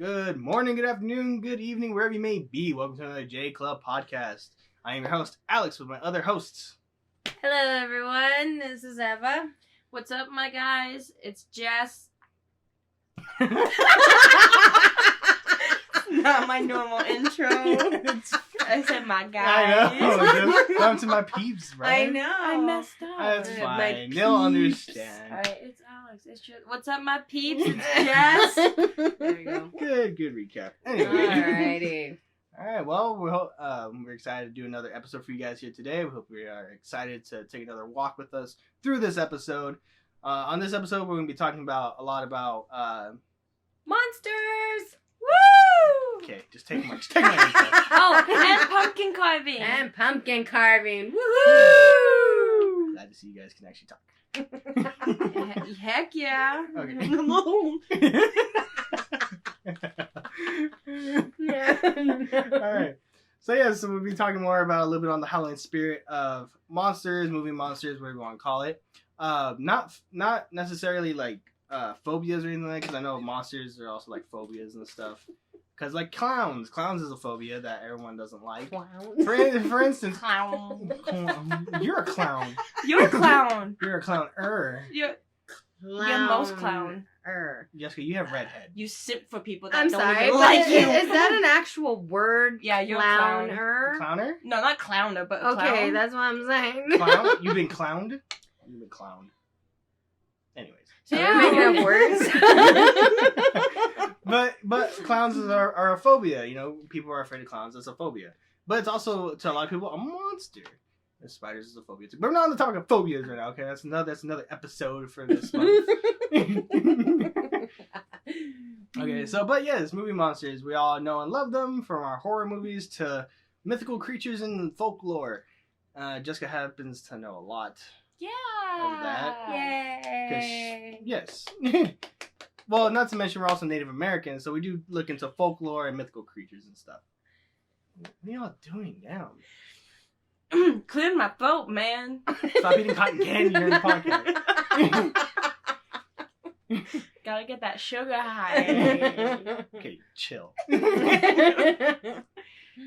Good morning, good afternoon, good evening, wherever you may be. Welcome to another J Club podcast. I am your host, Alex, with my other hosts. Hello, everyone. This is Eva. What's up, my guys? It's Jess. Not my normal intro. I said my guys. I know. Welcome to my peeps, right? I know. I messed up. That's fine. They'll understand. Alright, it's Alex. It's just, what's up, my peeps? It's Jess. There you go. Good recap. Anyway. Alrighty. Alright, well, we're excited to do another episode for you guys here today. We hope we are excited to take another walk with us through this episode. On this episode, we're going to be talking a lot about monsters! Woo! Okay, just take my intro. Oh, and pumpkin carving. And pumpkin carving. Woohoo! Glad to see you guys can actually talk. Heck yeah. Okay. Alright. So we'll be talking more about a little bit on the Halloween spirit of monsters, movie monsters, whatever you want to call it. Not necessarily like phobias or anything like that, because I know monsters are also like phobias and stuff. Because like clowns is a phobia that everyone doesn't like. Clown. For instance, Clown. You're a clown. You're a clown. You're a clown. You're most clown. Jessica, you have redhead. You simp for people that I'm don't sorry, even but like you. is that an actual word? Yeah, you're a clown. Clowner? No, not clowner, but Okay, clown. that's what I'm saying. Clown? You've been clowned? You've been clowned. Anyways. So Yeah. we're making up words. But clowns are a phobia. You know, people are afraid of clowns. That's a phobia. But it's also, to a lot of people, a monster. And spiders is a phobia too. But we're not on the topic of phobias right now, okay? That's another episode for this month. Okay, but yes, movie monsters. We all know and love them, from our horror movies to mythical creatures and folklore. Jessica happens to know a lot. Yeah. Of that. Yay! Yes. Well, not to mention we're also Native Americans, so we do look into folklore and mythical creatures and stuff. What are y'all doing now? Clear my throat, man. Stop eating cotton candy during the podcast. Gotta get that sugar high. Okay, chill.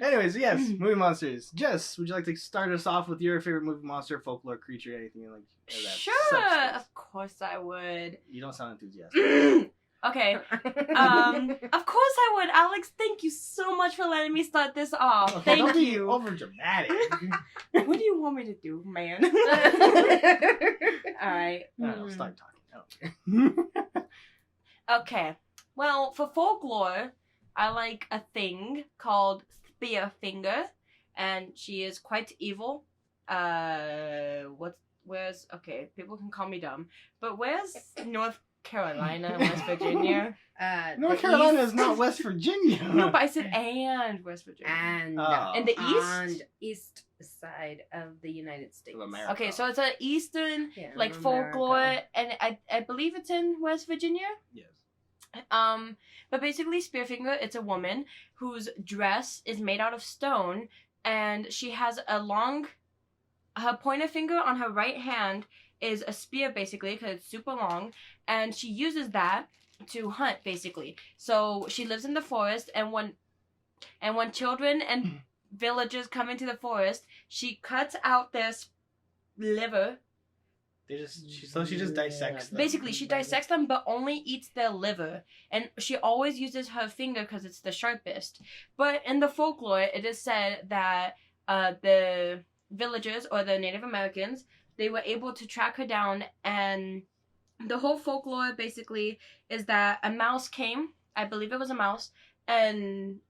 Anyways, yes, movie monsters. Jess, would you like to start us off with your favorite movie monster, folklore creature, anything like that? Sure, substance? of course I would. You don't sound enthusiastic. Okay, of course I would. Alex, thank you so much for letting me start this off. Okay, don't Thank be you. over dramatic. What do you want me to do, man? Alright. I'll start talking. Okay. Well, for folklore, I like a thing called Spearfinger, and she is quite evil. Okay, people can call me dumb, but where's North Carolina, West Virginia? North Carolina is not West Virginia. No, but I said and West Virginia. And In the east? on east side of the United States. Of America. Okay, so it's an eastern, Yeah, like, of folklore, America. and I believe it's in West Virginia. Yes. But basically, Spearfinger, it's a woman whose dress is made out of stone, and she has her pointer finger on her right hand is a spear, basically, because it's super long, and she uses that to hunt, basically. So she lives in the forest, and when children and villagers come into the forest, she cuts out their liver. She just dissects them. Basically, she dissects them, but only eats their liver. And she always uses her finger because it's the sharpest. But in the folklore, it is said that the villagers, or the Native Americans, they were able to track her down. And the whole folklore, basically, is that a mouse came. I believe it was a mouse. And...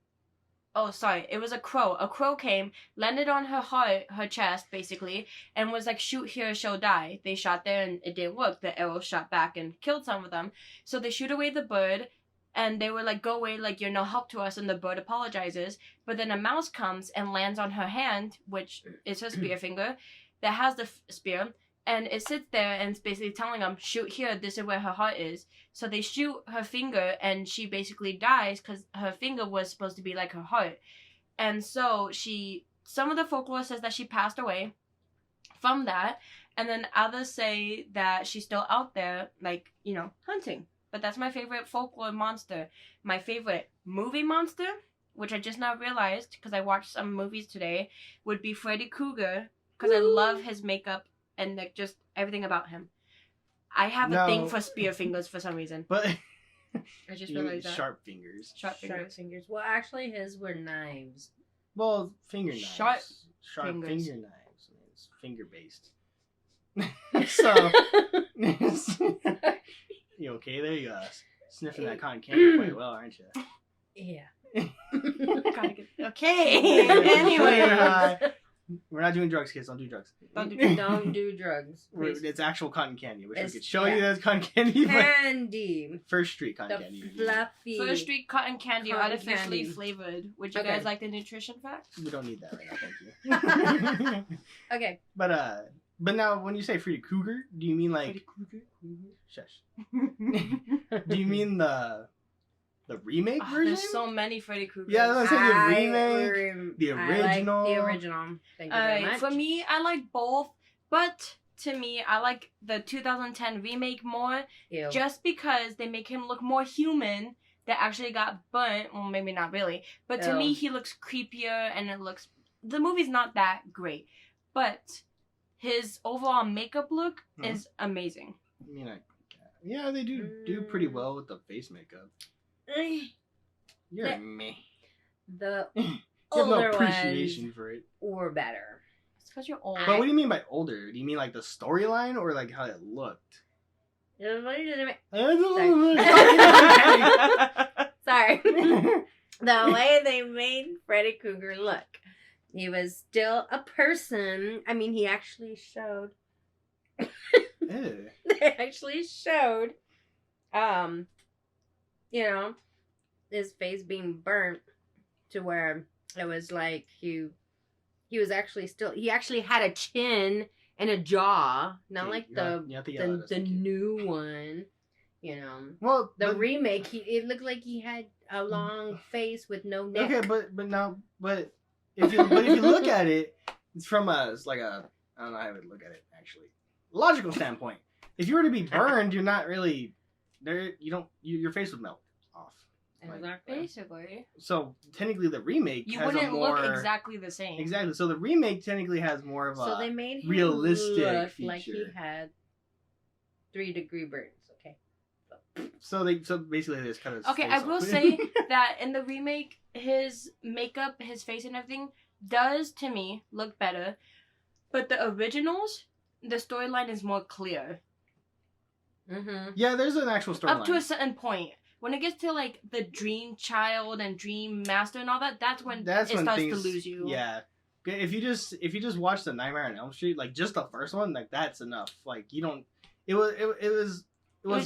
Oh, sorry. It was a crow. A crow came, landed on her heart, her chest, basically, and was like, shoot here, she'll die. They shot there, and it didn't work. The arrow shot back and killed some of them. So they shoot away the bird, and they were like, go away, like, you're no help to us, and the bird apologizes. But then a mouse comes and lands on her hand, which is her spear finger, that has the spear, and it sits there, and it's basically telling them, shoot here, this is where her heart is. So they shoot her finger, and she basically dies because her finger was supposed to be like her heart. And so some of the folklore says that she passed away from that, and then others say that she's still out there, like, hunting. but that's my favorite folklore monster. My favorite movie monster, which I just now realized because I watched some movies today, would be Freddy Krueger because I love his makeup and like just everything about him. I have a thing for spear fingers for some reason. But I just realized that. Sharp fingers. Sharp Sharp fingers. fingers. Well, actually, his were knives. Well, finger knives. Sharp finger fingers. knives. It's finger based. So you okay there? You sniffing that cotton candy quite well, aren't you? Yeah. Gotta get... Okay. Anyway. We're not doing drugs, kids. Don't do drugs. Don't do drugs. Please. It's actual cotton candy. I wish we It's- could show yeah. you that cotton candy. But Candy. First Street cotton The candy. fluffy. First Street cotton candy, Cotton artificially candy. flavored. Would you Okay. guys like the nutrition facts? We don't need that right now, thank you. Okay. But now when you say Freddy Krueger, do you mean like Freddy Krueger? Shush? Do you mean the remake Oh, version? there's so many Freddy Kruegers. Yeah, I was gonna say the remake, the I like original. the original. Thank you very much. For me, I like both, but to me, I like the 2010 remake more, Ew. just because they make him look more human. That actually got burnt. Well, maybe not really, but to me, Ew. he looks creepier, and it looks. The movie's not that great, but his overall makeup look is amazing. I mean, yeah, they do pretty well with the face makeup. You're The- meh. The You have older no appreciation ones for it. were better. It's because you're old. But what do you mean by older? Do you mean like the storyline or like how it looked? Sorry. The way they made Freddy Krueger look. He was still a person. I mean, he actually showed. Ew. They actually showed, you know, his face being burnt to where it was like he was actually still. He actually had a chin and a jaw, not like You have to yell at us, the thank you. new one. You know, Well, the remake. It looked like he had a long face with no neck. okay, but if you look at it, it's from I don't know how I would look at it actually. Logical standpoint. If you were to be burned, you're not really there. Your face would melt off. Exactly. Basically, So technically, the remake you has wouldn't a more look exactly the same. exactly. So the remake technically has more of So they a made him realistic look like he feature. had 3-degree burns. Okay. so basically this kind of Okay, I will say that in the remake, his makeup, his face, and everything does to me look better, but the originals, the storyline is more clear Mm-hmm. yeah, there's an actual storyline. up to a certain point. When it gets to like the Dream Child and Dream Master and all that, that's when it starts to lose you. Yeah, if you just watch the Nightmare on Elm Street, like just the first one, like that's enough. Like you don't. It was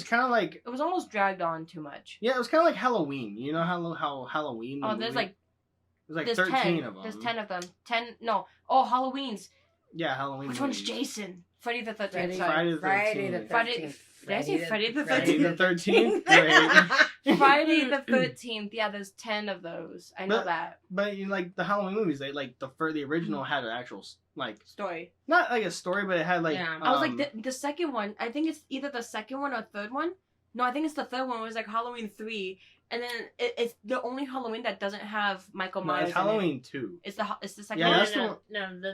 kind of like It was almost dragged on too much. yeah, it was kind of like Halloween. You know how Halloween. Oh, the there's movie- like there's like there's 13 10 of them. There's 10 of them. 10. No. Oh, Halloween's. Yeah, Halloween. Which one's movies. Jason? Freddy the 13th. Friday, Friday the Friday the 13th. 13th. Did I say Friday the Friday 13th? the 13th. Great. Friday the 13th. Yeah, there's 10 of those. I know But- that But you know, like the Halloween movies, they like the original had an actual like story. not like a story, but it had like Yeah. I was like the second one. I think it's either the second one or third one. No, I think it's the third one. It was like Halloween 3, and then it's the only Halloween that doesn't have Michael no, Myers. it's Halloween 2. It's the second Yeah, one. that's the no, one- no, the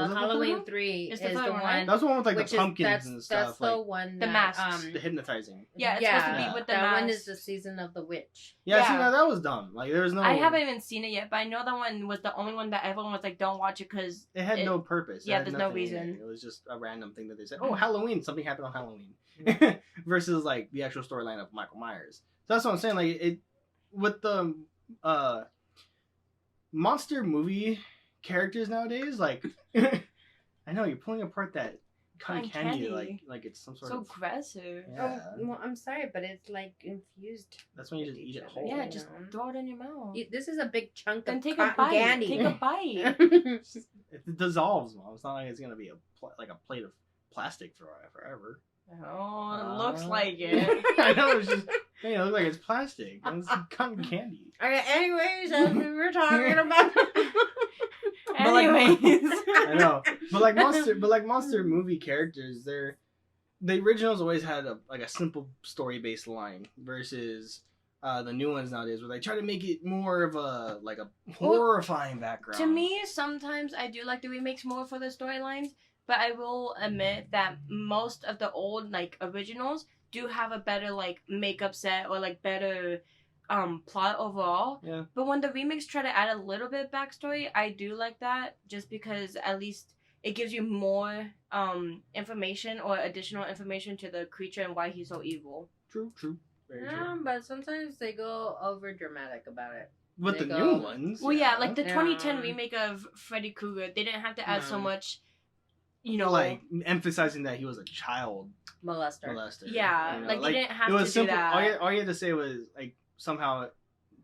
Was it the Halloween third one? 3 It's is the the third one. one, right? That's the one with like which the pumpkins that's, and That's stuff, the like one. The that, masks. the hypnotizing. Yeah, it's supposed to Yeah. be with the that mask. one is the season of the witch. Yeah, see, Yeah. now that was dumb. Like there was no. I haven't even seen it yet, but I know that one was the only one that everyone was like, "Don't watch it," because It had no purpose. It yeah, had there's no nothing in it. reason. It was just a random thing that they said. Oh, Halloween! Something happened on Halloween. Versus like the actual storyline of Michael Myers. So that's what I'm saying. Like it with the monster movie characters nowadays. Like I know you're pulling apart that cotton Cotton candy, candy. like it's some sort so of. aggressive. Yeah. Oh, well, I'm sorry, but it's like infused. That's when you just with eat each it other, whole. Yeah, you just know? throw it in your mouth. This is a big chunk Then of take a cotton bite. candy. Take a bite. It dissolves, Mom. It's not like it's gonna be like a plate of plastic forever. Oh, it looks like it. I know it's just. It looks like it's plastic. It's cotton candy. Okay, anyways, as we were talking about. But like- Anyways. I know, but like monster movie characters, they're the originals always had a simple story based line versus the new ones nowadays, where they try to make it more of a horrifying background. To me, sometimes I do like the remakes more for the storylines, but I will admit that most of the old like originals do have a better like makeup set or like better plot overall. Yeah. But when the remakes try to add a little bit of backstory, I do like that just because at least it gives you more information or additional information to the creature and why he's so evil. True. Very Yeah, true. but sometimes they go over dramatic about it. With They the go- new ones. Well, yeah, like the Yeah. 2010 remake of Freddy Krueger, they didn't have to add so No. much, you know, like emphasizing that he was a child Molester. molester. yeah, you know? like they didn't have it was to simple. do that. All you had to say was like somehow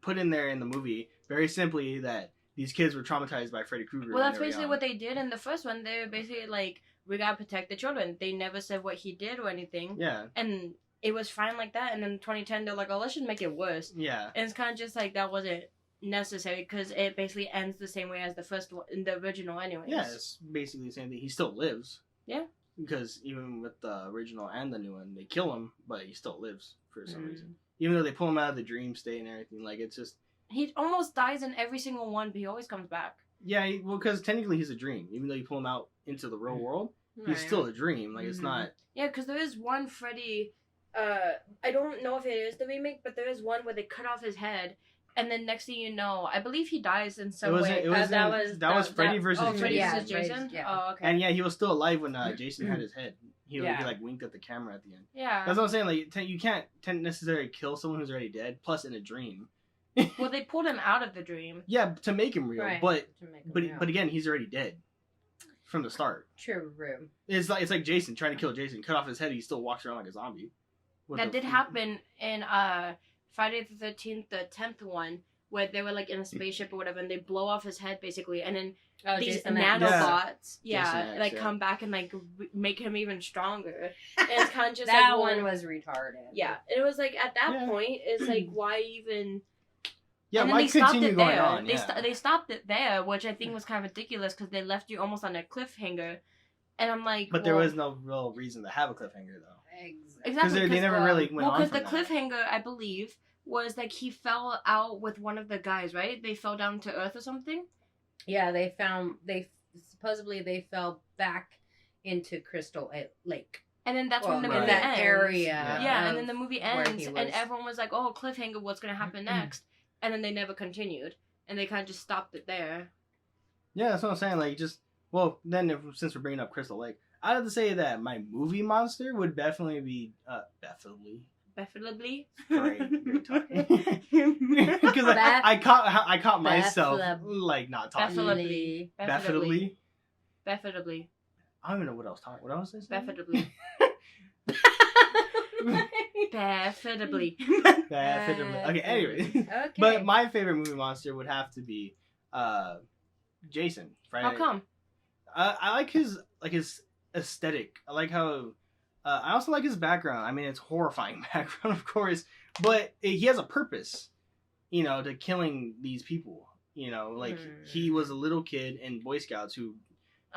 put in there in the movie very simply that these kids were traumatized by Freddy Krueger. Well, that's basically what they did in the first one. They were basically like, we gotta protect the children. They never said what he did or anything. Yeah. And it was fine like that. And then 2010, they're like, oh, let's just make it worse. Yeah. And it's kind of just like, that wasn't necessary because it basically ends the same way as the first one, in the original anyways. Yeah, it's basically the same thing. He still lives. Yeah. Because even with the original and the new one, they kill him, but he still lives for some Mm. reason. Even though they pull him out of the dream state and everything, like it's just He almost dies in every single one, but he always comes back. yeah. Well, because technically he's a dream. Even though you pull him out into the real world, he's Right. still a dream. Like it's Mhm. not. Yeah, because there is one Freddy, I don't know if it is the remake, but there is one where they cut off his head, and then next thing you know, I believe he dies in some way. It was that that was was Freddy versus Oh, Jason. Freddy Yeah, versus Jason? yeah. Oh, okay. And yeah, he was still alive when Jason had his head. He Yeah. like winked at the camera at the end. Yeah. That's what I'm saying. Like you can't necessarily kill someone who's already dead. Plus in a dream. Well, they pulled him out of the dream. Yeah, to make him real. Right. But To make them real. but again, he's already dead from the start. True. It's like Jason trying to kill Jason, cut off his head. He still walks around like a zombie. What That the did f- happen in Friday the 13th, the 10th one, where they were like in a spaceship or whatever, and they blow off his head basically, and then Oh, these Jason X. nanobots, Jason X, like yeah. come back and like make him even stronger. And it's kind of just that like, one well, was retarded. yeah. It was like at that Yeah. point, it's like why even? Yeah, and then why they stopped continue it going there. on? They Yeah. they stopped it there, which I think was kind of ridiculous because they left you almost on a cliffhanger, and I'm like, But there well, was no real reason to have a cliffhanger though. Exactly. exactly They never really went well, on because from the that. cliffhanger, I believe, was like he fell out with one of the guys, right? They fell down to Earth or something. Yeah, they supposedly they fell back into Crystal Lake. And then that's Well, when the right. movie in that ends. area. Yeah, and of then the movie where ends, he and was. everyone was like, "Oh, cliffhanger! What's gonna happen next?" And then they never continued, and they kind of just stopped it there. Yeah, that's what I'm saying. Like, just since we're bringing up Crystal Lake, I have to say that my movie monster would definitely be Preferably. great talking. Because I caught myself Bethlehem. like not talking. Preferably. Definitely. Preferably. I don't even know what I was talking. What else was I saying? Preferably. Preferably. Definitely. Okay. Anyway, Okay. but my favorite movie monster would have to be Jason. Friday. How come? I like his aesthetic. I like how. I also like his background. I mean, it's horrifying background, of course, but he has a purpose. You know, to killing these people. You know, like he was a little kid in Boy Scouts who.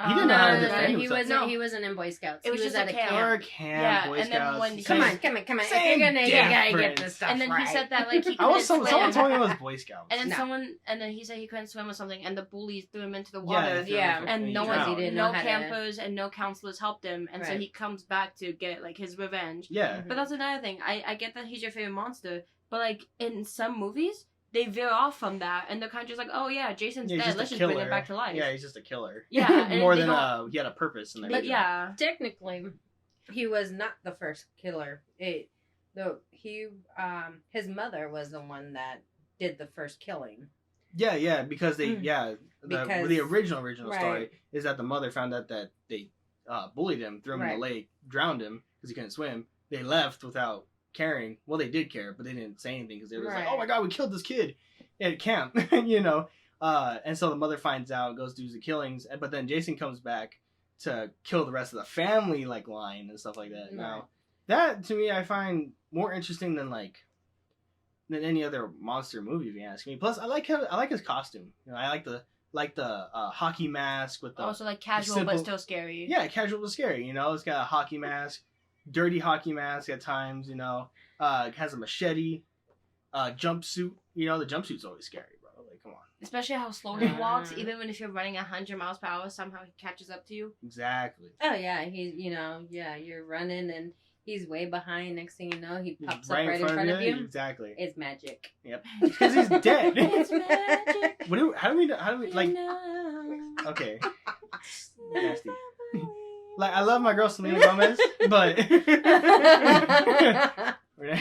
He didn't know how to defend he himself. wasn't. No. He wasn't in Boy Scouts. It was he just was a at a camp. Or camp. camp, Yeah, Boy and then Scouts. when he- Come on. If Same you're gonna get difference. this stuff And then right. he said that like he I was couldn't someone swim. told me it was Boy Scouts. And then No. and then he said he couldn't swim or something, and the bullies threw him into the water. Yeah. And no he one, he drowned. didn't no know how to- campers and no counselors helped him, and so Right. he comes back to get like his revenge. Yeah. But that's another thing. I get that he's your favorite monster, but like in some movies, they veer off from that, and they're kind of just like, oh yeah, Jason's Yeah, he's dead. Let's a just bring killer. him back to life. Yeah, he's just a killer. Yeah, and More they than don't- he had a purpose in the But yeah, Technically, he was not the first killer. His mother was the one that did the first killing. Yeah, because they Because- the original right. story is that the mother found out that they bullied him, threw him in Right. the lake, drowned him because he couldn't swim. They left without caring. Well, they did care, but they didn't say anything because they were just like, Right. "Oh my god, we killed this kid at camp," you know. And so the mother finds out, goes do the killings, but then Jason comes back to kill the rest of the family, like line and stuff like that. Right. Now, that to me I find more interesting than any other monster movie, if you ask me. Plus, I like his costume. You know, I like the hockey mask with the also like casual simple- but still scary. yeah, casual but scary. You know, it's got a hockey mask, dirty hockey mask at times. You know, has a machete, jumpsuit. You know, the jumpsuit's always scary, bro. Like, come on. Especially how slow he walks, even when if you're running 100 miles per hour, somehow he catches up to you. Exactly. Oh yeah, he's you're running and he's way behind. Next thing you know, he pops up Right right in front of you. Exactly. It's magic. Yep. Because he's dead. It's magic. How do we like? Okay. Nasty. Like, I love my girl Selena Gomez, but we're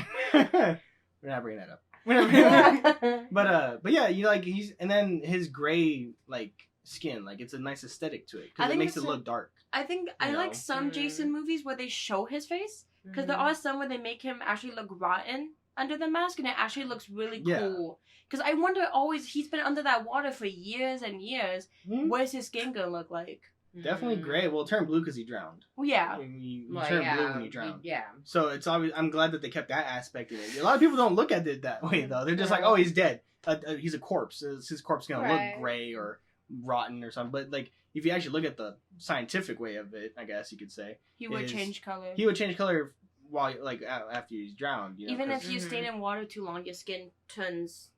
not bringing that up. But yeah, you know, like and then his gray like skin, like it's a nice aesthetic to it because it makes it look dark. I think I like some Jason movies where they show his face because there are some where they make him actually look rotten under the mask, and it actually looks really cool. Because I wonder always, he's been under that water for years and years. Mm-hmm. What's his skin gonna look like? Definitely gray. Well, it turned blue because he drowned. Well, yeah. You turn blue when you drown. Yeah. So it's obvious. I'm glad that they kept that aspect of it. A lot of people don't look at it that way, though. They're just like, oh, he's dead. He's a corpse. Is his corpse going to look gray or rotten or something? But, like, if you actually look at the scientific way of it, I guess you could say. He would change color. He would change color while, like, after he's drowned. You know, even if you stayed in water too long, your skin turns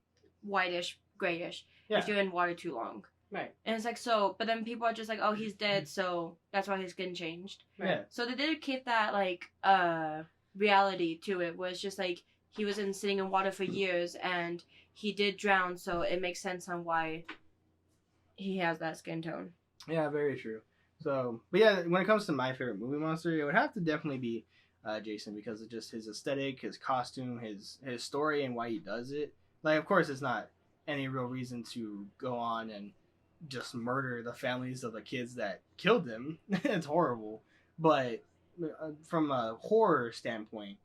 whitish, grayish. If you're in water too long. Right. And it's like, so, but then people are just like, oh, he's dead, so that's why his skin changed. Right. Yeah. So they did keep that, like, reality to it, where it's just like, he was sitting in water for years, and he did drown, so it makes sense on why he has that skin tone. Yeah, very true. So, but yeah, when it comes to my favorite movie monster, it would have to definitely be Jason, because of just his aesthetic, his costume, his story, and why he does it. Like, of course, it's not any real reason to go on and just murder the families of the kids that killed him. It's horrible. But from a horror standpoint,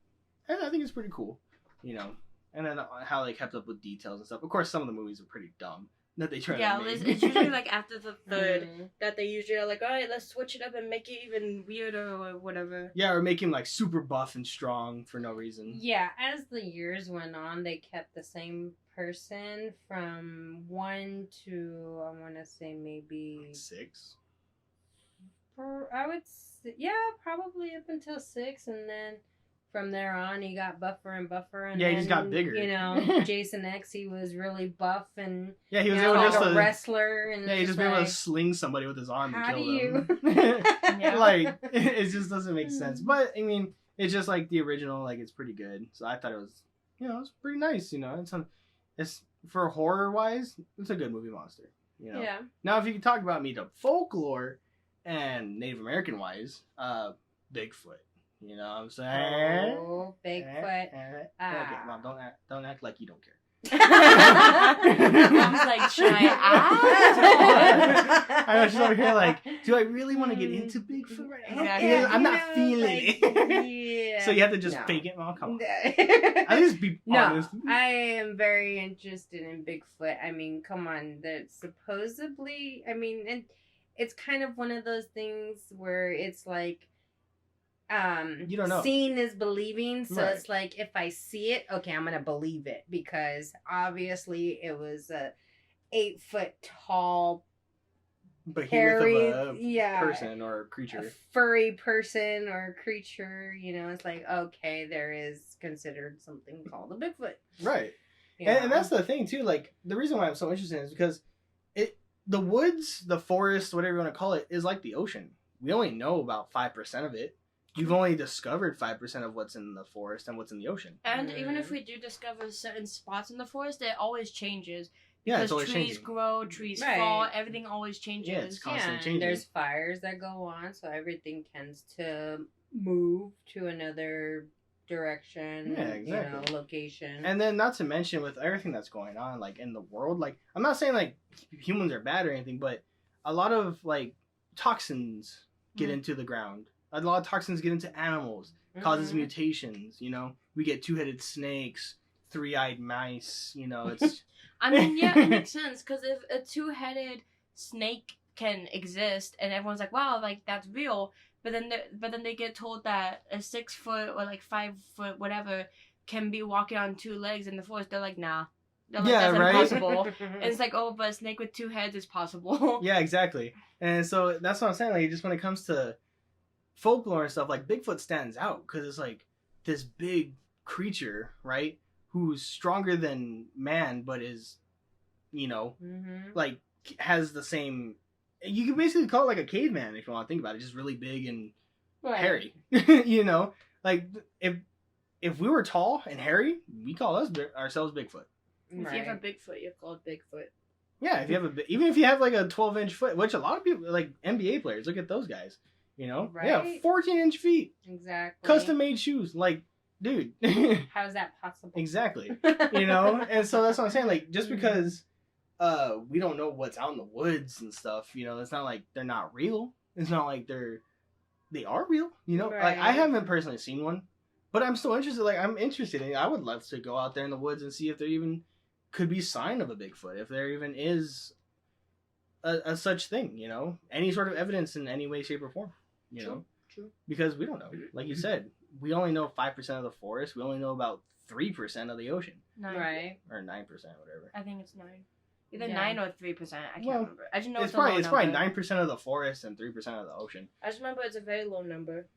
I think it's pretty cool, you know. And then how they kept up with details and stuff. Of course, some of the movies are pretty dumb that they try to make. It's usually like after the third that they usually are like, all right, let's switch it up and make it even weirder or whatever. Yeah, or make him like super buff and strong for no reason. Yeah, as the years went on, they kept the same person from 1 to, I want to say maybe 6. I would say, yeah, probably up until 6, and then from there on, he got buffer and buffer, and yeah, he then, just got bigger. You know, Jason X, he was really buff and yeah, he was able like a wrestler, and yeah, he just been able to sling somebody with his arm and kill them. Yeah. Like, it just doesn't make sense. But I mean, it's just like the original. Like, it's pretty good. So I thought it was, you know, it's pretty nice. You know, it's for horror wise, it's a good movie monster. You know. Yeah. Now, if you could talk about me to folklore and Native American wise, Bigfoot. You know what I'm saying? Oh, Bigfoot. Okay, Mom, don't act like you don't care. I was like, should I ask? I know she's over here like, do I really want to get into Bigfoot right now? Exactly. Yeah, I'm not feeling it. Yeah. So you have to just fake it, Mom? Come on. At least be honest. I am very interested in Bigfoot. I mean, come on. That supposedly, I mean, and it's kind of one of those things where it's like, you don't know. Seeing is believing, so Right. it's like if I see it, okay, I'm gonna believe it, because obviously it was a 8-foot tall, But hairy, of a person or a creature. a furry person or creature. You know, it's like, okay, there is considered something called a Bigfoot. Right. You And know? that's the thing too, like the reason why I'm so interested is because the woods, the forest, whatever you want to call it, is like the ocean. We only know about 5% of it. You've only discovered 5% of what's in the forest and what's in the ocean. And even if we do discover certain spots in the forest, it always changes. Yeah, Because it's always trees changing. grow, trees Right. fall, everything always changes. Yeah, it's constantly changing. There's fires that go on, so everything tends to move to another direction. Yeah, exactly. You know, location. And then not to mention with everything that's going on, like in the world, like I'm not saying like humans are bad or anything, but a lot of like toxins get into the ground. A lot of toxins get into animals, causes mutations, you know. We get 2-headed snakes, 3-eyed mice, you know, it's I mean, yeah, it makes sense, because if a 2-headed snake can exist and everyone's like, wow, like that's real, but then they get told that a 6-foot or like 5-foot whatever can be walking on 2 legs in the forest, they're like, nah. They're like, Yeah, that's right? impossible. And it's like, oh, but a snake with 2 heads is possible. yeah, exactly. And so that's what I'm saying, like just when it comes to folklore and stuff, like Bigfoot stands out because it's like this big creature, right? Who's stronger than man, but is, like has the same. You can basically call it like a caveman if you want to think about it. Just really big and hairy. Like if we were tall and hairy, we call ourselves Bigfoot. If you have a Bigfoot, you're called Bigfoot. Yeah, if you have even if you have like a 12-inch foot, which a lot of people like NBA players, look at those guys. Right? Yeah, 14-inch feet, Exactly. custom made shoes. Like, dude, How is that possible? exactly. And so that's what I'm saying. Like, just because we don't know what's out in the woods and stuff, it's not like they're not real. It's not like they are real. Like Right. I haven't personally seen one, but I'm still interested. Like I'm interested in it. I would love to go out there in the woods and see if there even could be sign of a Bigfoot, if there even is a such thing. Any sort of evidence in any way, shape, or form. True. Because we don't know. Like you said, we only know 5% of the forest. We only know about 3% of the ocean, 9. Right. or 9%, whatever. I think it's 9. Either Yeah. 9 or 3%. I can't Well, remember. I just know It's it's a low probably number. 9% of the forest and 3% of the ocean. I just remember it's a very low number.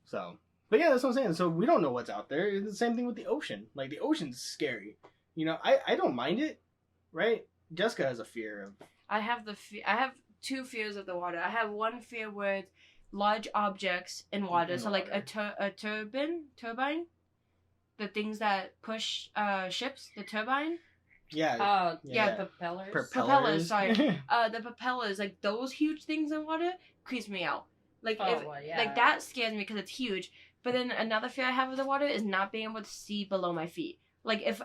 So, but yeah, that's what I'm saying. So we don't know what's out there. It's the same thing with the ocean. Like the ocean's scary. I don't mind it, right? Jessica has a fear of. I have I have 2 fears of the water. I have one fear with large objects in water. In So like water. a turbine, the things that push ships, the turbine. Yeah. Oh, Yeah. propellers. Propellers, sorry. The propellers, like those huge things in water, creeps me out. Like like that scares me because it's huge. But then another fear I have of the water is not being able to see below my feet. Like if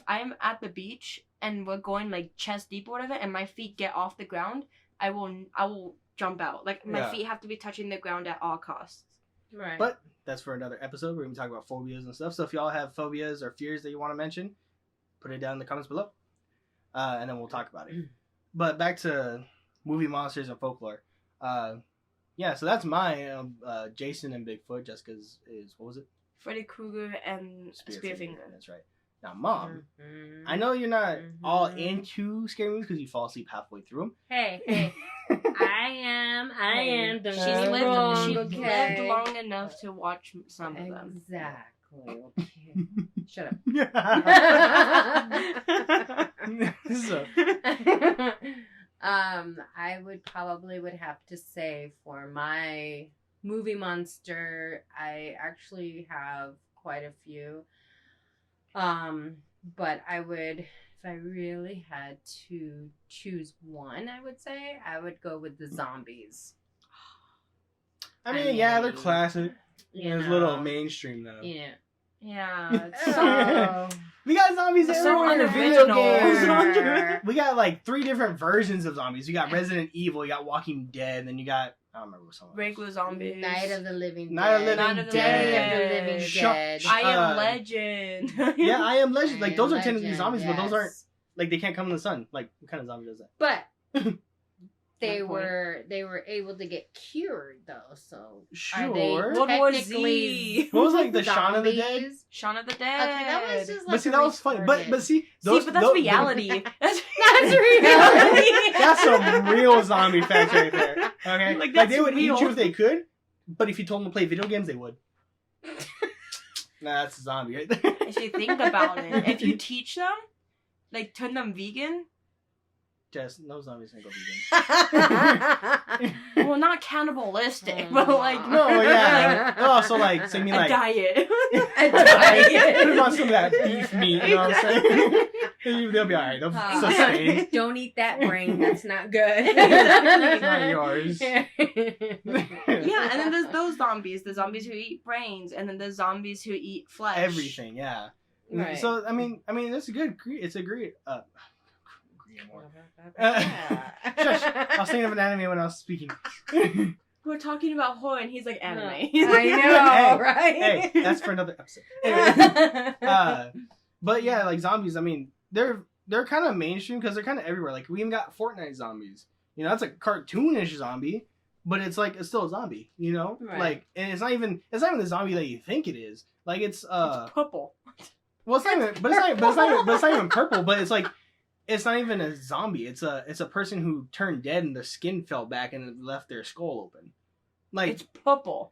I'm at the beach and we're going like chest deep or whatever, and my feet get off the ground, I will jump out. Like my feet have to be touching the ground at all costs. Right. But that's for another episode. We're gonna be talking about phobias and stuff. So if y'all have phobias or fears that you want to mention, put it down in the comments below, and then we'll talk about it. But back to movie monsters and folklore. Yeah, so that's my Jason and Bigfoot. Jessica's is what was it? Freddy Krueger and Spearfinger. That's right. Now, Mom, Mhm. I know you're not all Mhm. into scary movies because you fall asleep halfway through them. Hey, I am. Don't She's get me lived wrong, she okay? lived long enough to watch some of them. Exactly. Okay. Shut up. So, I would have to say for my movie monster, I actually have quite a few. But I would, if I really had to choose one, I would say I would go with the zombies. I mean, yeah, they're classic. You It's a know, little mainstream though. Yeah. Yeah. It's So, We got zombies It's so everywhere in video unoriginal. games. We got like 3 different versions of zombies. You got Resident Evil, you got Walking Dead, and then you got I don't remember what some. Regular zombies. Night of the Living Night of the Dead. Living Night of the Day of the Dead. Living Shut- Dead. I am Uh, Legend. Yeah, I Am Legend. Like I those Am are technically Legend, zombies, but those yes. aren't like they can't come in the sun. Like what kind of zombie does that? But they Good point. were able to get cured though. So Sure. are they World War Z. technically What was like the Shaun of the Dead? zombies? Shaun of the Okay, Dead. that was just like But see, that was funny. But see, those, but that's those- reality. That's That's reality. That's some real zombie facts right there. Okay, Like, like that's they would real. eat you if they could, but if you told them to play video games, they would. Nah, that's a zombie right there. If you think about it, if you teach them, like turn them vegan, Jess, no zombies can go vegan. well, not cannibalistic, Oh, but like No, yeah. Oh, so you mean a like diet. A diet. put them on some of that beef meat? You know what I'm saying? They'll be alright. They'll sustain. Don't eat that brain. That's not good. It's not yours. Yeah, and then there's those zombies, the zombies who eat brains, and then the zombies who eat flesh. Everything, yeah. Right. So I mean, it's a good. It's a great. Shush. I was thinking of an anime when I was speaking. We're talking about horror, and he's like anime. I know, right? Hey, that's for another episode. Anyway, but yeah, like zombies. I mean, they're kind of mainstream because they're kind of everywhere. Like we even got Fortnite zombies. That's a cartoonish zombie, but it's still a zombie. Right. Like, and it's not even the zombie that you think it is. Like it's It's purple. well, it's not even, but it's not even purple. But it's like. It's not even a zombie. It's a person who turned dead and their skin fell back and left their skull open. Like It's purple.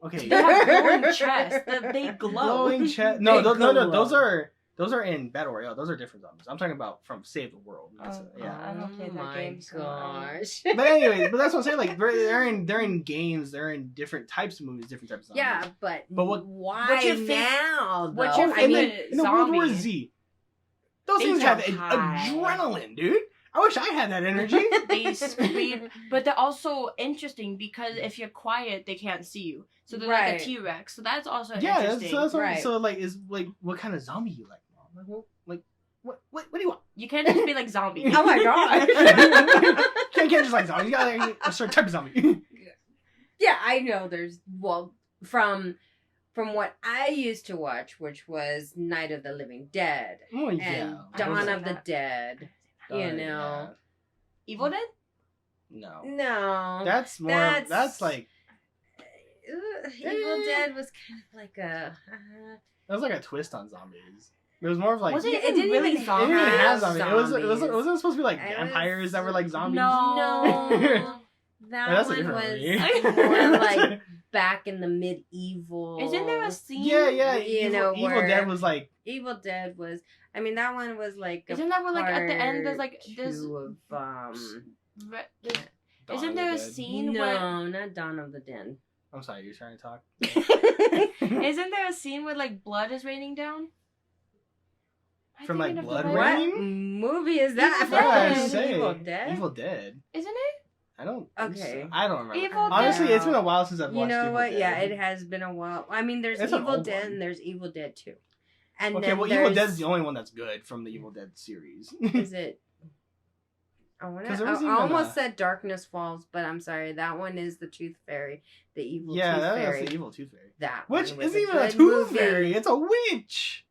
Okay. They have glowing chests. They glow. Glowing chest. No, They no. glow. Those are in Battle Royale. Those are different zombies. I'm talking about from Save the World. Yeah. I don't play that my game, so I gosh. But anyway, but that's what I'm saying. Like they're in games. They're in different types of movies, different types of zombies. Yeah, but what- why what's your now? what's though? your I mean, favorite in the World War zombie? Z, those They things have jump high. adrenaline, dude. I wish I had that energy. They speed, but they're also interesting because if you're quiet, they can't see you. So they're like Right. a T-Rex. So that's also Yeah, interesting. that's Right. so like is like what kind of zombie you like, Mom? Like, what do you want? You can't just be like zombie. oh my god. can't just like zombies. You gotta like, a certain type of zombie. Yeah, I know. There's from what I used to watch, which was Night of the Living Dead Oh, and yeah. Dawn I of the that. Dead. You know, Evil Dead? No. no, That's more. That's- That's like Evil Dead was kind of like a. that was like a twist on zombies. It was more of like Was it It didn't really even it zombies? didn't even have zombies. zombies. It wasn't supposed to be like It was- vampires that were like zombies. No, Yeah, that that's a one different was movie. more like back in the medieval. Isn't there a scene? yeah. You Evil, know, Evil where- Dead was like Evil Dead was. I mean, that one was like. Isn't that where like at the end there's like part this? two of Dawn Isn't of there the a Dead. scene where? No, not Dawn of the Dead. I'm sorry, you're trying to talk. Isn't there a scene where like blood is raining down? Am I From, like, thinking of blood the right- What raining? movie is that? Evil from? Dead. I say Evil Dead. Evil Dead. Isn't it? I don't. think Okay. so. I don't remember. Evil Honestly, Dead. it's been a while since I've You watched. know Evil what? Dead. Yeah, it has been a while. I mean, there's It's an Evil old Dead one. and there's Evil Dead 2. And Okay, then well, Evil there's- Dead's the only one that's good from the Evil Dead series. Is it? I 'Cause there was even almost a- said Darkness Falls, but I'm sorry. That one is the Tooth Fairy, the evil yeah, Tooth that's Fairy. the Evil Tooth Fairy. That Which one was isn't even a good tooth movie. fairy. It's a witch.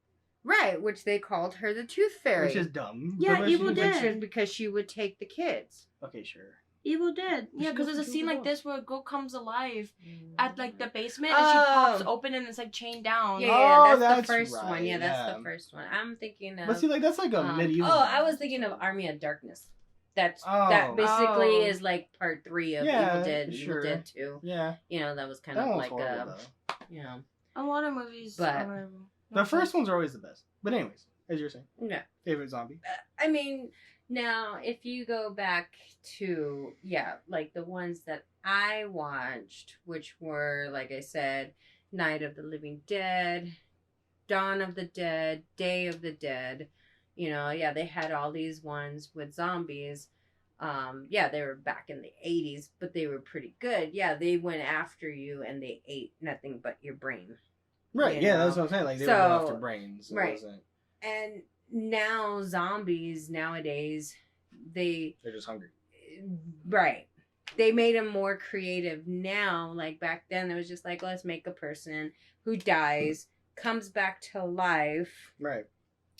Right, which they called her the Tooth Fairy. Which is dumb. Yeah, But Evil she- Dead. Which is because she would take the kids. Okay, sure. Evil Dead. She Yeah, because goes there's a to scene the like door. this where a girl comes alive at like the basement and she Oh. pops open and it's like chained down. Yeah, Oh, that's the that's first one. right, Yeah, that's yeah. the first one. I'm thinking of. But see, like that's like a medieval. Oh, I was thinking of Army of Darkness. That Oh. basically Oh. is like part 3 of Yeah, Evil Dead, sure. Evil Dead 2. Yeah, You know, that was kind that of one's like horrible though. you know, A lot of movies. But- are- The first ones are always the best. But anyways, as you were saying, yeah. favorite zombie. I mean, now if you go back to like the ones that I watched, which were like I said, Night of the Living Dead, Dawn of the Dead, Day of the Dead. You know, yeah, they had all these ones with zombies. Yeah, they were back in the 80s, but they were pretty good. Yeah, they went after you and they ate nothing but your brain. Right. You Yeah, know. that's what I'm saying. Like they So- were going after brains. It right. wasn't- And now zombies nowadays, They're just hungry. right. They made them more creative now. Like back then, it was just like, let's make a person who dies, comes back to life, Right.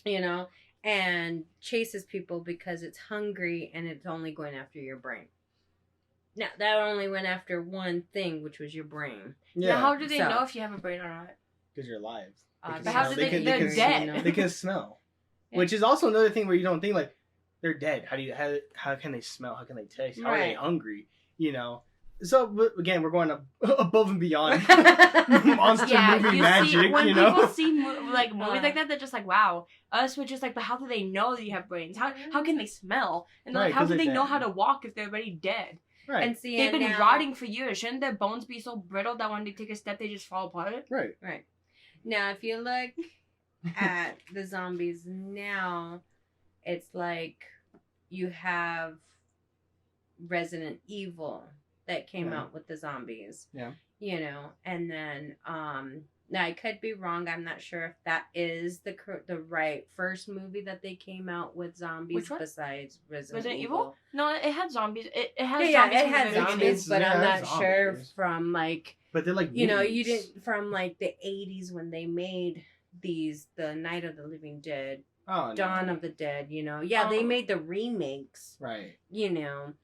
you know, and chases people because it's hungry and it's only going after your brain. Now, that only went after one thing, which was your brain. Yeah. Now, how do they So- know if you have a brain or not? Because you're alive. Obviously. But how do they? can- They're can- dead. you know. They can smell, Yeah. which is also another thing where you don't think like they're dead. How can they smell? How can they taste? How are they Right. hungry? You know. So but again, we're going above and beyond monster Yeah, movie you magic. see when You people know. see movies like that, they're just like, wow. Us, we're just like, but how do they know that you have brains? How can they smell? And they're Right, like, how 'cause do they they're know dead. how to walk if they're already dead? Right. And see, They've and been now- rotting for years. Shouldn't their bones be so brittle that when they take a step, they just fall apart? Right. Right. Now, if you look at the zombies now, it's like you have Resident Evil that came Yeah. out with the zombies. Yeah. You know, and then now I could be wrong. I'm not sure if that is the right first movie that they came out with zombies Which one? besides Resident Resident Evil. Evil? No, it had zombies. It has Yeah, zombies. it from the had very beginning. zombies, but Yeah, I'm it not had sure zombies. from like But they're like you know, you mutants. didn't from like the 80s when they made the Night of the Living Dead, Oh, no. Dawn of the Dead, you know. Yeah, they Oh. made the remakes, Right. you know,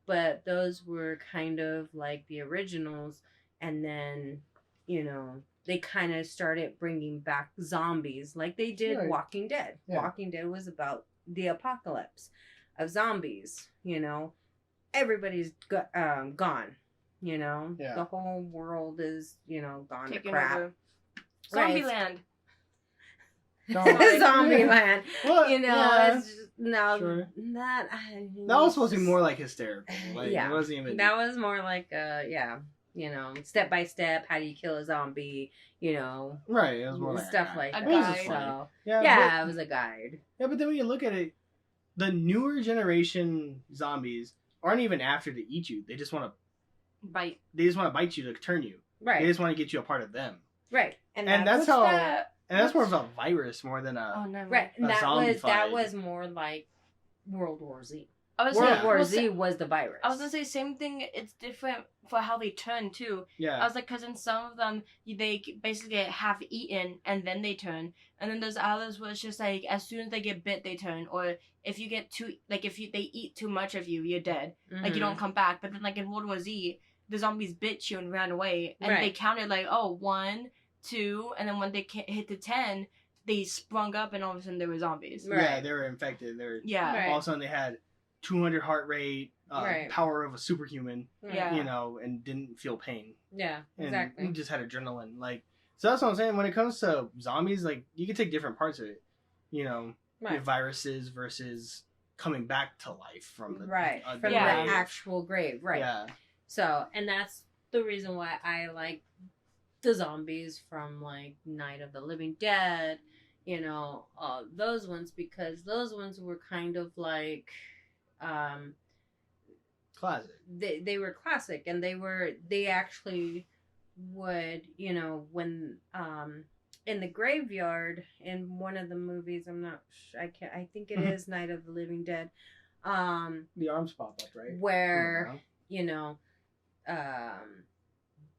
but those were kind of like the originals, and then, you know, they kind of started bringing back zombies like they did Right. Walking Dead. Yeah. Walking Dead was about the apocalypse of zombies, you know. Everybody's gone. You know, Yeah. the whole world is, you know, gone Taking to crap. over. Right. Zombieland. Zombieland. Well, You know, yeah. it's just, no, Sure. that That was supposed to be more like hysterical. Like, yeah, it wasn't even. that was more like yeah, you know, step by step, how do you kill a zombie, you know, Right, it was more like stuff a like guide. that. A guide. So Yeah, yeah, it was a guide. but then when you look at it, the newer generation zombies aren't even after to eat you. They just want to. Bite. They just want to bite you to turn you. Right, They just want to get you a part of them. right, And that's What's how. that? And that's more of a virus more than a. Oh, never. right. And A that zombified. was more like World War Z. I was World saying, War well, Z was the virus. I was gonna say same thing. It's different for how they turn too. Yeah. I was like, because in some of them they basically get half eaten and then they turn, and then there's others where it's just like as soon as they get bit they turn, or if you get too like they eat too much of you, you're dead. Like you don't come back. But then like in World War Z, the zombies bit you and ran away, and they counted like 1, 2, and then when they hit to 10, they sprung up and all of a sudden they were zombies. Right. Yeah, they were infected. They were. Yeah. Right. All of a sudden they had 200 heart rate, Right. power of a superhuman. Yeah. You know, and didn't feel pain. Yeah, And exactly. just had adrenaline. Like, so that's what I'm saying. When it comes to zombies, like you can take different parts of it. You know, Right. viruses versus coming back to life from the Right. the From Yeah. the actual grave. Right. Yeah. So, and that's the reason why I like the zombies from like Night of the Living Dead, you know, those ones, because those ones were kind of like, Classic. they were classic, and they actually would, you know, when in the graveyard in one of the movies, I think it is Night of the Living Dead, The arms pop up, right? where you know,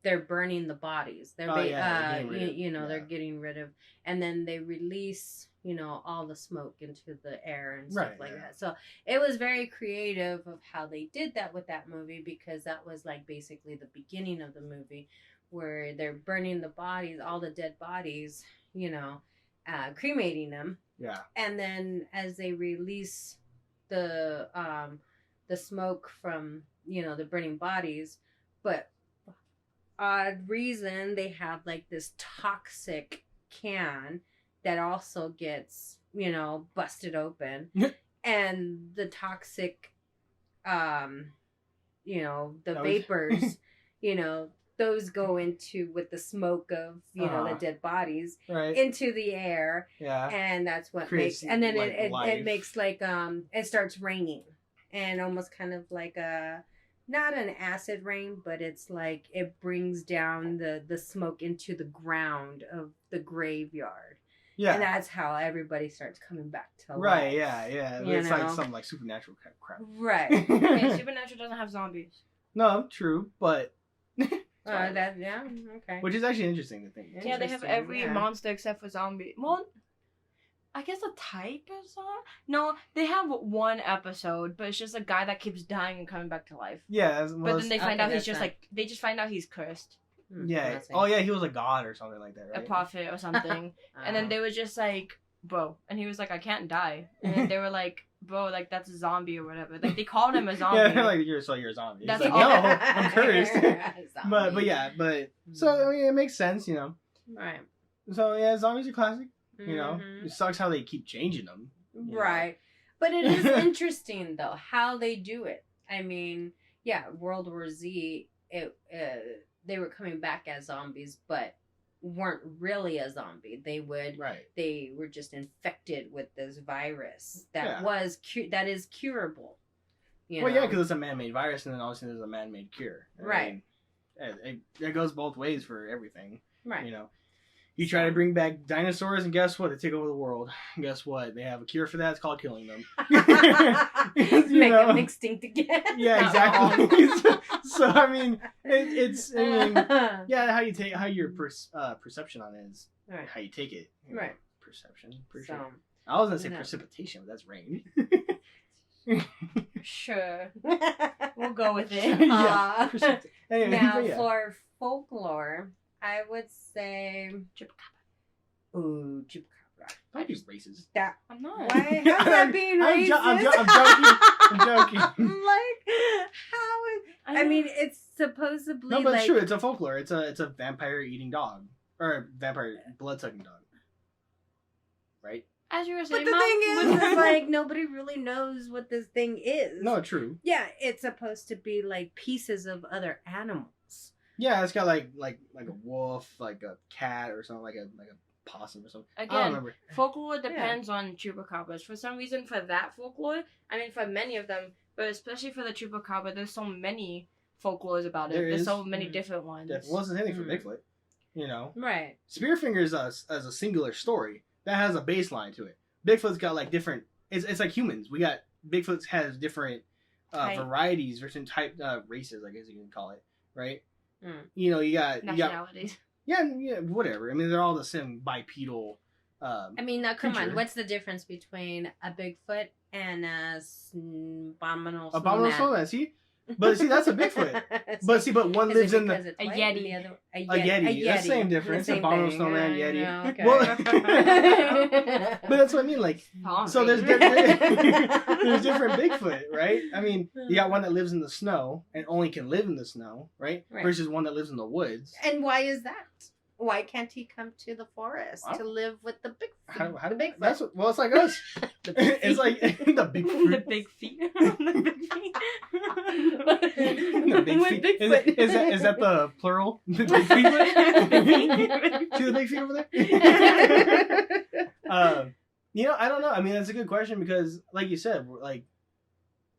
they're burning the bodies. They're they're getting rid of, and then they release, you know, all the smoke into the air and stuff like that. So it was very creative of how they did that with that movie, because that was like basically the beginning of the movie, where they're burning the bodies, all the dead bodies, you know, cremating them, Yeah. and then as they release the smoke from, you know, the burning bodies, but odd reason they have like this toxic can that also gets, you know, busted open, and the toxic you know, the vapors you know, those go into with the smoke of, you know, the dead bodies into the air. Yeah. And that's what Creates, makes, and then like, it makes like it starts raining, and almost kind of like a, not an acid rain, but it's like it brings down the smoke into the ground of the graveyard. Yeah. And that's how everybody starts coming back to life. Right, yeah. You It's like know? some like supernatural crap. Right. Okay, Supernatural doesn't have zombies. No, true, but Okay. which is actually interesting to think. Yeah, they have Interesting, every yeah. monster except for zombie. Well, I guess a type of zombie. No, they have one episode, but it's just a guy that keeps dying and coming back to life. Yeah, But then they find out he's that's just not- like they just find out he's cursed, yeah. Oh yeah, he was a god or something like that, a right? prophet or something. And then they were just like, bro, and he was like, I can't die. And then they were like, bro, like that's a zombie or whatever. Like they called him a zombie. Yeah, like you're a zombie. That's He's like, all. no, I'm cursed. but Zombie. yeah, so I mean, it makes sense, you know. Right. So yeah, zombies are classic. You know, Mhm. it sucks how they keep changing them. you know. Right. But it is interesting though how they do it. I mean, yeah, World War Z, they were coming back as zombies, but weren't really a zombie. They were just infected with this virus that that is curable. You Well, know? yeah, because it's a man-made virus, and then obviously there's a man-made cure. Right. It goes both ways for everything. Right. You know, you try to bring back dinosaurs, and guess what? They take over the world. And guess what? They have a cure for that. It's called killing them. Make them extinct again. Yeah, exactly. so I mean, it's yeah, how your perception on it is Right. how you take it. You know, Right. Perception. So, I was gonna say no. precipitation, but that's rain. Sure, we'll go with it. Yeah. Anyway, now but yeah. for folklore, I would say ooh, chupacabra. Don't be racist. That I'm not. why? How's that being racist? I'm joking. I'm joking. like how is? I mean, it's supposedly No, but like it's true. It's a folklore. It's a vampire eating dog or a vampire blood sucking dog, right? As you were But saying, the Mom, thing is like nobody really knows what this thing is. No, true. Yeah, it's supposed to be like pieces of other animals. Yeah, it's got like a wolf, like a cat, or something like a possum or something. I don't again, remember. folklore depends on chupacabras. For some reason, for that folklore, I mean, for many of them, but especially for the chupacabra, there's so many folklores about it. There's so many different ones. Well, it's the same thing for Bigfoot. You know, Right. Spearfinger is as a singular story that has a baseline to it. Bigfoot's got like different. It's like humans. We got Bigfoot has different varieties, different type races, I guess you can call it, right? You know, you got nationalities. Yeah, whatever. I mean, they're all the same bipedal. I mean, now come creature. on. What's the difference between a Bigfoot and a abominable snowman? See, but see, that's a Bigfoot. But one lives in the a yeti. A yeti. That's the same difference. Abominable snowman, yeti. Yeah, okay. Well, but that's what I mean. Like, so there's different Bigfoot, right? I mean, you got one that lives in the snow and only can live in the snow, right? Versus one that lives in the woods. And why is that? Why can't he come to the forest to live with the Bigfoot? How the Bigfoot? That's what, well, it's like us. It's like the big feet. The big feet. The big feet. The big feet. Is that the plural? The big feet. See the big feet over there? You know, I don't know. I mean, that's a good question because, like you said, we're like,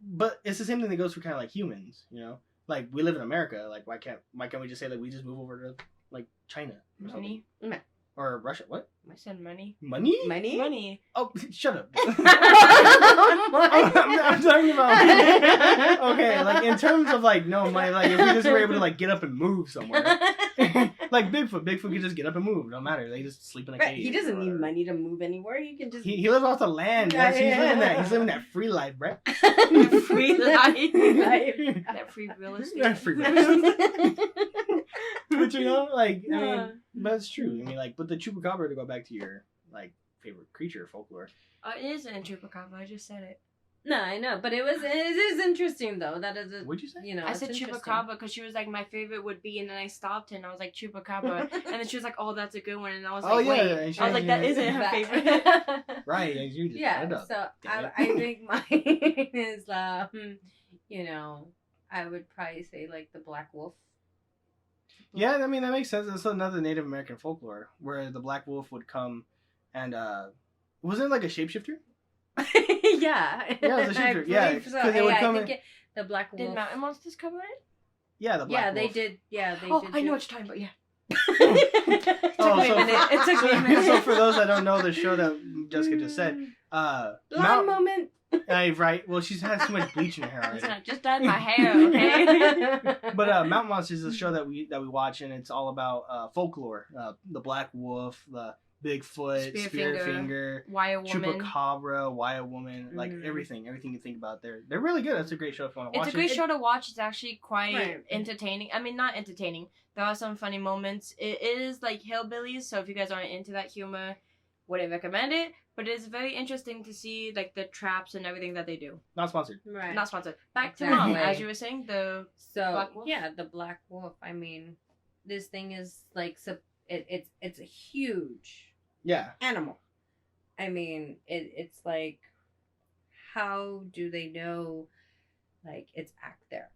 but it's the same thing that goes for kind of like humans. You know, like we live in America. Like, why can't we just say like we just move over to like China or Money. Or Russia? What? I said money. Money? Money. Oh, shut up. I'm talking about okay, like in terms of like no money, like if we just were able to like get up and move somewhere, like Bigfoot can just get up and move. No matter, they just sleep in a cage. He doesn't need money to move anywhere. He can just he lives off the land. He's living that free life, bro. Free life. That free real estate. That free real estate. But you know, like I mean, but it's true. I mean, like, but the chupacabra, to go back to your like favorite creature folklore. It isn't a chupacabra. I just said it. No, I know, but it is interesting though. That is, What'd you say? You know, I said chupacabra because she was like my favorite would be, and then I stopped and I was like chupacabra, and then she was like, oh, that's a good one, and I was like, wait, I was like, that isn't her favorite. Right? You just so I think mine is you know, I would probably say like the black wolf. Yeah, I mean that makes sense. It's another Native American folklore where the black wolf would come, and wasn't it like a shapeshifter? Yeah, it was a shapeshifter. Yeah, because it would come. The black wolf. Did Mountain Monsters cover it? Yeah, the black wolf. They did. Yeah, they did. Oh, I know what you're talking about. Yeah. It took me a minute. It took me a minute. So for those that don't know the show that Jessica just said, blonde moment. Right. Well, she's had too much bleach in her hair already. I just dyed my hair, okay? But Mountain Monsters is a show that we watch, and it's all about folklore. The black wolf, the Bigfoot, Spearfinger, Wire Woman, Chupacabra, Wire Woman, like everything you think about. They're really good. That's a great show if you want to watch it. It's a great show to watch. It's actually quite entertaining. I mean, not entertaining. There are some funny moments. It is like hillbillies, so if you guys aren't into that humor, wouldn't recommend it. But it's very interesting to see like the traps and everything that they do. Not sponsored. Right. Not sponsored. Back to Mom, as you were saying, the Black Wolf. Yeah, the black wolf. I mean, this thing is like it's a huge animal. I mean, it's like, how do they know like it's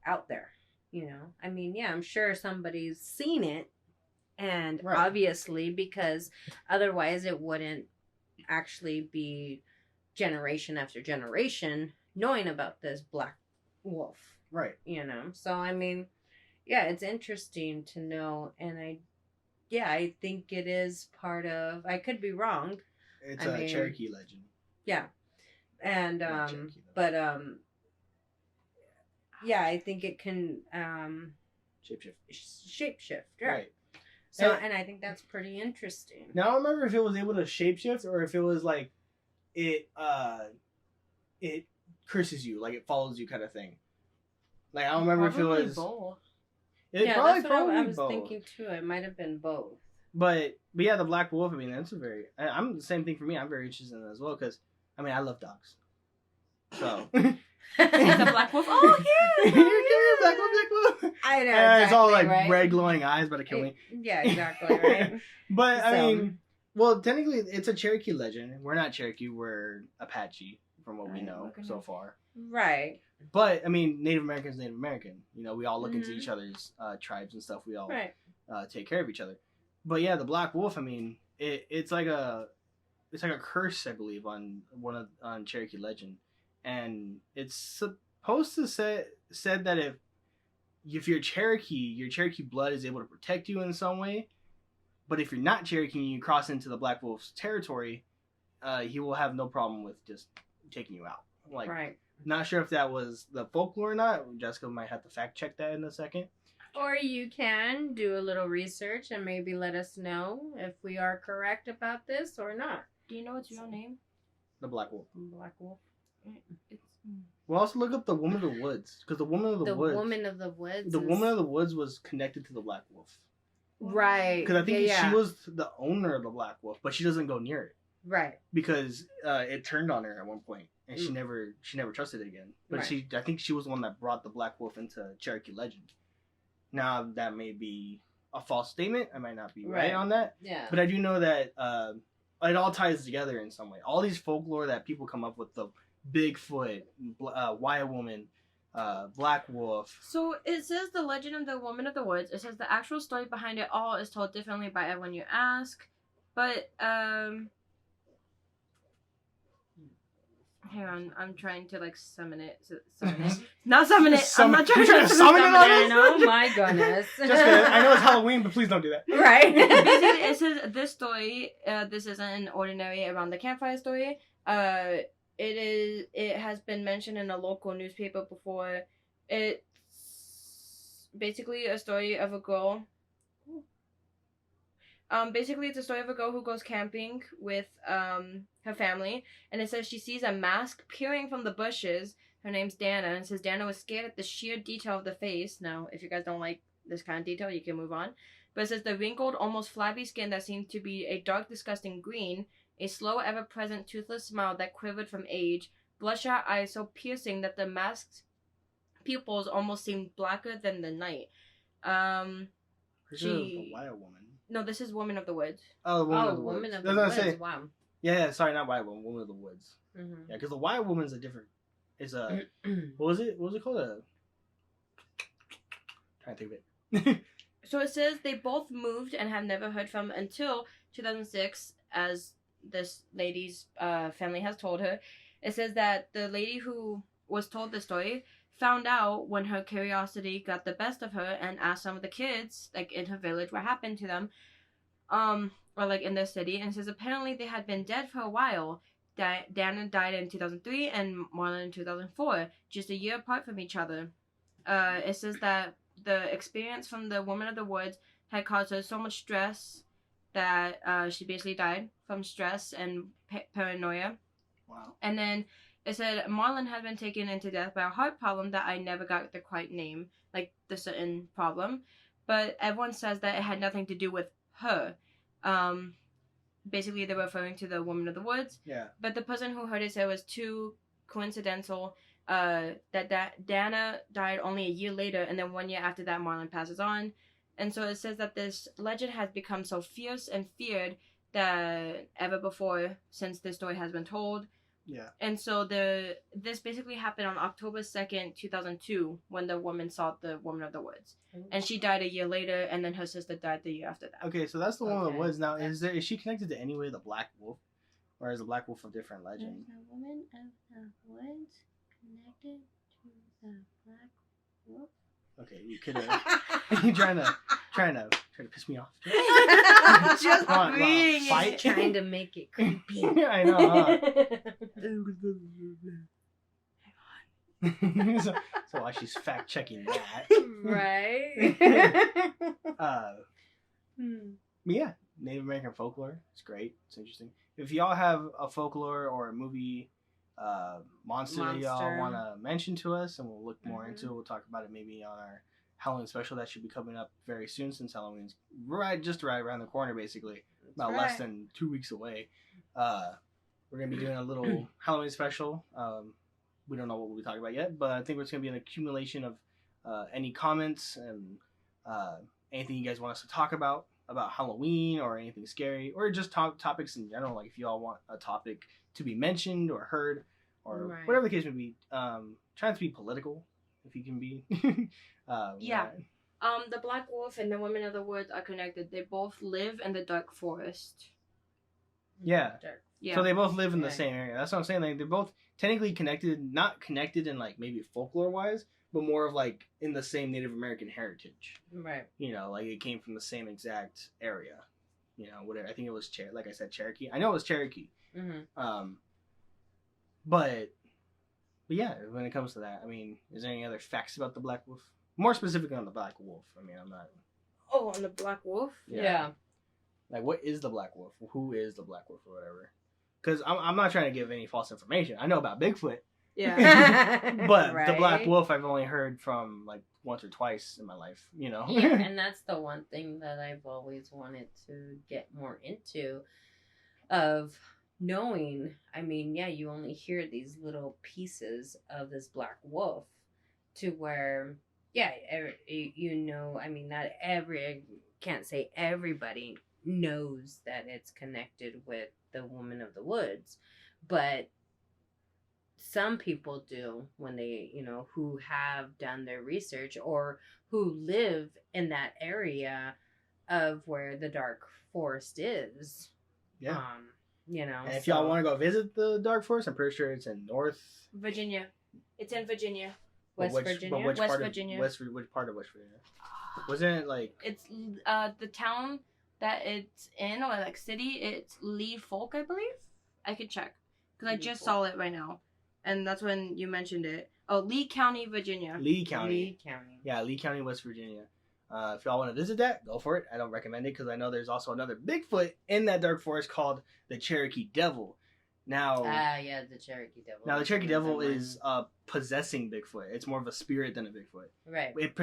out there? You know? I mean, yeah, I'm sure somebody's seen it, and obviously because otherwise it wouldn't actually be generation after generation knowing about this black wolf, right? You know, so I mean, yeah, it's interesting to know, and I think it is part of. I could be wrong. It's a Cherokee legend. Yeah, and yeah, I think it can shapeshift, right? So, and I think that's pretty interesting. Now, I don't remember if it was able to shapeshift or if it was like it curses you, like it follows you kind of thing. Like, I don't remember if it was both. That's what I was thinking too. It might have been both. But yeah, the black wolf. I mean, that's I'm the same thing for me. I'm very interested in that as well because I mean I love dogs. So. The black wolf. Oh, here, black wolf. I know. all like right? red glowing eyes, about to kill me. Yeah, exactly, right? But I So- mean, well, technically, it's a Cherokee legend. We're not Cherokee. We're Apache, from what we Right, know we're gonna- so far. Right. But I mean, Native American is Native American. You know, we all look into Mhm. each other's tribes and stuff. We all Right. take care of each other. But yeah, the Black Wolf. I mean, it's like a curse, I believe, on Cherokee legend, and it's supposed to said that if you're Cherokee, your Cherokee blood is able to protect you in some way. But if you're not Cherokee and you cross into the Black Wolf's territory, he will have no problem with just taking you out. Like, Right. not sure if that was the folklore or not. Jessica might have to fact check that in a second. Or you can do a little research and maybe let us know if we are correct about this or not. Do you know its real name? The Black Wolf. Black Wolf. It's We'll also look up the Woman of the Woods, because the Woman of the Woods. Woman of the Woods. The Woman of the Woods was connected to the Black Wolf. Right. Because I think yeah. she was the owner of the Black Wolf, but she doesn't go near it Right. because it turned on her at one point, and she Mm. never trusted it again. But Right. I think she was the one that brought the Black Wolf into Cherokee legend. Now that may be a false statement. I might not be right Right. on that, Yeah. but I do know that it all ties together in some way. All these folklore that people come up with, the Bigfoot, White Woman, Black Wolf. So it says the legend of the Woman of the Woods. It says the actual story behind it all is told differently by everyone you ask. But hang on, I'm trying to like summon it. Not summon it. I'm not trying You're to trying to summon it on And us? oh my goodness. Jessica, I know it's Halloween, but please don't do that. Right. Basically, it says this story. This isn't an ordinary around the campfire story. It has been mentioned in a local newspaper before. It's basically a story of a girl. Basically, it's a story of a girl who goes camping with her family, and it says she sees a mask peering from the bushes. Her name's Dana, and it says Dana was scared at the sheer detail of the face. Now, if you guys don't like this kind of detail, you can move on. But it says the wrinkled, almost flabby skin that seemed to be a dark, disgusting green, a slow, ever-present, toothless smile that quivered from age, bloodshot eyes so piercing that the masked pupils almost seemed blacker than the night. Pretty sure it was the White Woman. No, this is Woman of the Woods. Oh, Woman of the Woman Woods. of That's the what Woods. I'm saying. Wow. Yeah, sorry, not White Woman. Woman of the Woods. Mm-hmm. Yeah, because the White Woman's a different. Is a what was it? What was it called? Trying to think of it. So it says they both moved and have never heard from until 2006, as this lady's family has told her. It says that the lady who was told the story found out when her curiosity got the best of her and asked some of the kids, like in her village, what happened to them, or like in their city. And it says apparently they had been dead for a while. Dana died in 2003 and Marlon in 2004, just a year apart from each other. It says that the experience from the Woman of the Woods had caused her so much stress that she basically died from stress and paranoia. Wow. And then it said Marlon had been taken into death by a heart problem that I never got the quite name, like the certain problem. But everyone says that it had nothing to do with her. Basically, they were referring to the Woman of the Woods. Yeah. But the person who heard it said it was too coincidental that Dana died only a year later, and then 1 year after that, Marlon passes on. And so it says that this legend has become so fierce and feared that ever before since this story has been told. Yeah. And so this basically happened on October 2nd, 2002, when the woman saw the Woman of the Woods. And she died a year later, and then her sister died the year after that. Okay, so that's the Woman of the Okay. Woods. Now, is she connected to any way the Black Wolf, or is the Black Wolf a different legend? There's a Woman of the Woods connected to the Black Wolf. Okay, you could have. You trying to piss me off? Just Come on, reading fight. it. Trying to make it creepy. I know. Huh? so while she's fact checking that, Right. but yeah, Native American folklore. It's great. It's interesting. If y'all have a folklore or a movie monster that y'all Monster. want to mention to us, and we'll look more Mhm. into it. We'll talk about it maybe on our Halloween special that should be coming up very soon, since Halloween's just right around the corner, basically about less right. than 2 weeks away. We're gonna be doing a little Halloween special. We don't know what we'll be talking about yet, but I think it's gonna be an accumulation of any comments and Anything you guys want us to talk about Halloween or anything scary, or just topics in general. Like if y'all want a topic to be mentioned or heard, or Right. whatever the case may be. Trying to be political, if you can be. Yeah. The Black Wolf and the Women of the Woods are connected. They both live in the dark forest. Yeah. Yeah. So they both live in the Right. same area. That's what I'm saying. Like they're both technically connected, not connected in like maybe folklore wise, but more of like in the same Native American heritage. Right. You know, like it came from the same exact area. You know, whatever. I think it was like I said, Cherokee. I know it was Cherokee. Mm-hmm. But yeah, when it comes to that, I mean, is there any other facts about the Black Wolf? More specifically on the Black Wolf. I mean, I'm not. Oh, on the Black Wolf? Yeah. Like, what is the Black Wolf? Who is the Black Wolf or whatever? Because I'm not trying to give any false information. I know about Bigfoot. Yeah. But Right. the Black Wolf I've only heard from like once or twice in my life, you know? Yeah, and that's the one thing that I've always wanted to get more into, of knowing. I mean, yeah, you only hear these little pieces of this Black Wolf, to where, yeah, you know, I mean, not every, can't say everybody knows that it's connected with the Woman of the Woods, but some people do, when they, you know, who have done their research or who live in that area of where the dark forest is. Yeah. You know, And if y'all want to go visit the Dark Forest, I'm pretty sure it's in North Virginia. It's in Virginia. West but Virginia. which West part Virginia. which part of West Virginia? Wasn't it like? It's the town that it's in, or like city. It's Lee Folk, I believe. I could check because I Lee just Folk. saw it right now, and that's when you mentioned it. Oh, Lee County, Virginia. Lee County. Lee County. Yeah, Lee County, West Virginia. If y'all want to visit that, go for it. I don't recommend it because I know there's also another Bigfoot in that dark forest called the Cherokee Devil. Now, Yeah, the Cherokee Devil. now the Cherokee Devil That's is possessing Bigfoot. It's more of a spirit than a Bigfoot. right, It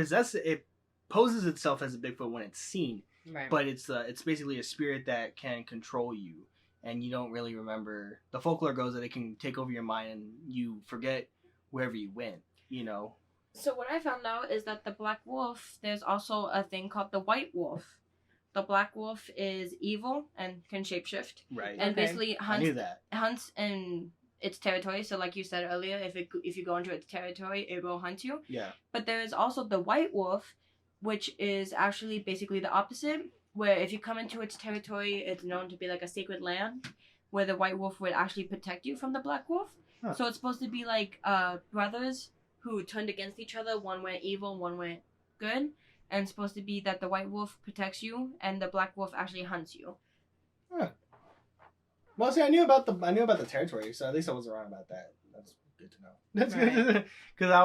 poses itself as a Bigfoot when it's seen, right. but it's basically a spirit that can control you, and you don't really remember. The folklore goes that it can take over your mind and you forget wherever you went. You know. So what I found out is that the Black Wolf, there's also a thing called the White Wolf. The Black Wolf is evil and can shapeshift, Right. and Okay. basically I knew that. hunts in its territory. So like you said earlier, if you go into its territory, it will hunt you. Yeah. But there is also the White Wolf, which is actually basically the opposite, where if you come into its territory, it's known to be like a sacred land, where the White Wolf would actually protect you from the Black Wolf. Huh. So it's supposed to be like brothers who turned against each other. One went evil, one went good. And it's supposed to be that the White Wolf protects you and the Black Wolf actually hunts you. Well, see, I knew about the territory, so at least I was wrong about that. That's good to know. That's good because I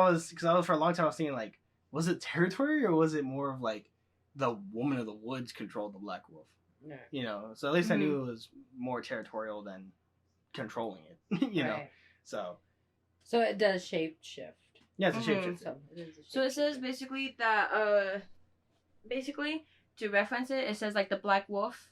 was for a long time I was thinking like, was it territory or was it more of like the Woman of the Woods controlled the Black Wolf? Yeah. You know, so at least I knew it was more territorial than controlling it. You know, Right. so it does shape shift. yeah, it's a Mhm. shapeshifter. So it is a So it says shapeshifter. basically that basically to reference it, it says like the Black Wolf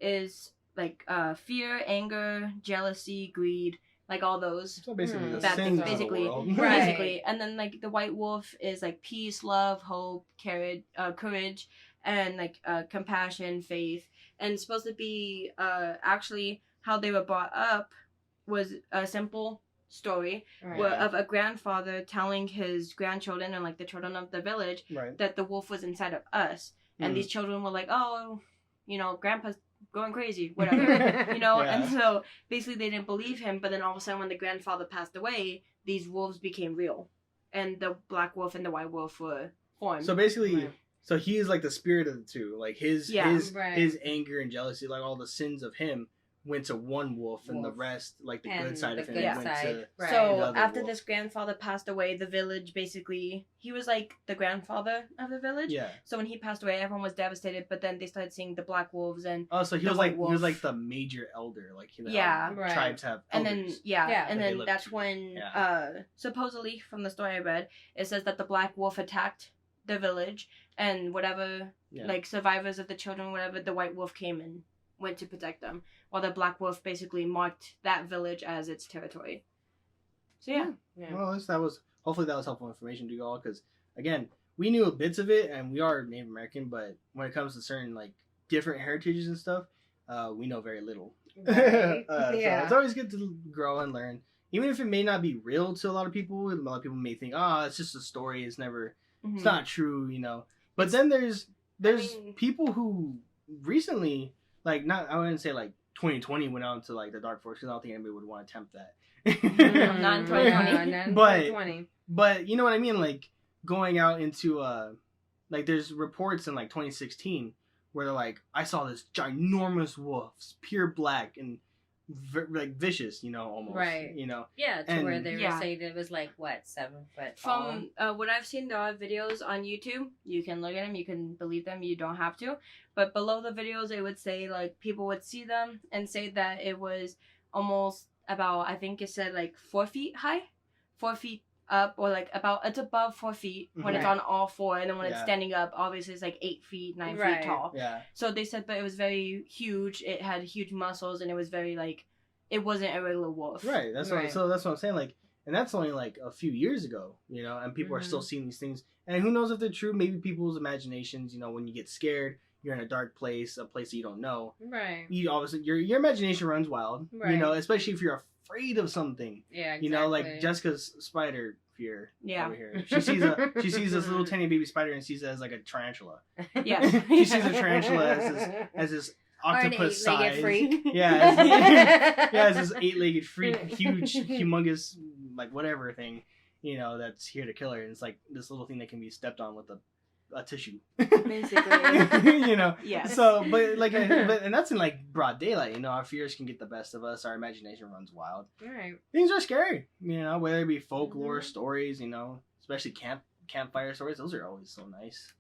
is like fear, anger, jealousy, greed, like all those So basically, the bad sins things of the basically. world. Right. Basically. And then like the White Wolf is like peace, love, hope, courage, and like compassion, faith. And it's supposed to be actually how they were brought up was a simple story Right. of a grandfather telling his grandchildren and like the children of the village Right. that the wolf was inside of us. And Mhm. these children were like, oh, you know, grandpa's going crazy, whatever. You know, Yeah. and so basically they didn't believe him, but then all of a sudden when the grandfather passed away, these wolves became real. And the Black Wolf and the White Wolf were formed. So basically, Right. so he is like the spirit of the two. Like his Right. his anger and jealousy, like all the sins of him, went to one wolf, and the Wolf. rest, like the And good side the of him, good went side, to right. So another after wolf. this grandfather passed away, the village basically, he was like the grandfather of the village. Yeah. So when he passed away, everyone was devastated, but then they started seeing the Black Wolves and Oh, so he The was White like he was Wolf. like the major elder, like Yeah. Right. tribes have and elders. then yeah, Yeah. and That they then look that's to. when Yeah. supposedly from the story I read, it says that the Black Wolf attacked the village and whatever Yeah. like survivors of the children, whatever, the White Wolf came and went to protect them, while the Black Wolf basically marked that village as its territory. So yeah. Yeah. Well, at least that was hopefully that was helpful information to you all because again, we knew bits of it, and we are Native American, but when it comes to certain like different heritages and stuff, we know very little. Right. So Yeah. it's always good to grow and learn, even if it may not be real to a lot of people. A lot of people may think, "Oh, it's just a story. It's never, it's not true," you know. But then there's people who recently, like, not, I wouldn't say like 2020 went out into like the dark forest, because I don't think anybody would want to attempt that. Not in 2020. Not in But- 2020. But you know what I mean, like going out into like there's reports in like 2016 where they're like, I saw this ginormous wolf, pure black and like vicious, you know, almost, Right. you know. Yeah, to And- where they were Yeah. saying it was like, what, 7 foot tall? From what I've seen, there are videos on YouTube. You can look at them. You can believe them. You don't have to. But below the videos, it would say, like, people would see them and say that it was almost about, I think it said, like, 4 feet high. 4 feet up, or, like, it's above 4 feet when it's Right. on all four. And then when it's Yeah. standing up, obviously it's, like, 8 feet, 9 Right. feet tall. Yeah. So they said that it was very huge. It had huge muscles, and it was very, like, it wasn't a regular wolf. Right. That's Right. what. So that's what I'm saying. Like, and that's only like a few years ago, you know, and people are still seeing these things. And who knows if they're true? Maybe people's imaginations. You know, when you get scared, you're in a dark place, a place that you don't know. Right. You obviously your imagination runs wild. You Right. know, especially if you're afraid of something. Yeah, exactly. You know, like Jessica's spider fear. Yeah. Over here. She sees this little tiny baby spider and sees it as like a tarantula. Yes. She sees a tarantula as this Or an octopus eight-legged size. freak. Yeah, yeah, it's this 8-legged freak, huge, humongous, like whatever thing, you know, that's here to kill her. And it's like this little thing that can be stepped on with a tissue. Basically. You know. Yes. So, but like, and that's in like broad daylight. You know, our fears can get the best of us. Our imagination runs wild. Right. Things are scary. You know, whether it be folklore Mhm. stories. You know, especially campfire stories. Those are always so nice.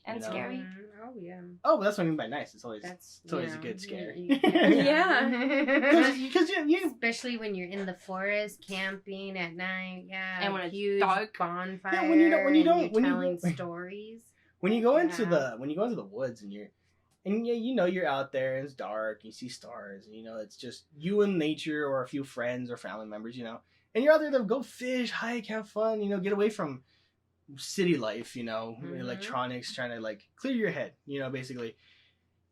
And You know? scary. Oh, yeah. Oh, but that's what I mean by nice. It's always That's always a you know, good scare. Yeah. because you Especially when you're in the forest camping at night, yeah, And when it's huge dark. bonfire. Yeah, when you don't- and you're when you telling don't- stories. when you go into Yeah. the woods and you know you're out there and it's dark, you see stars, and you know it's just you and nature or a few friends or family members, you know, and you're out there to go fish, hike, have fun, you know, get away from city life, you know, Mhm. electronics, trying to like clear your head, you know, basically.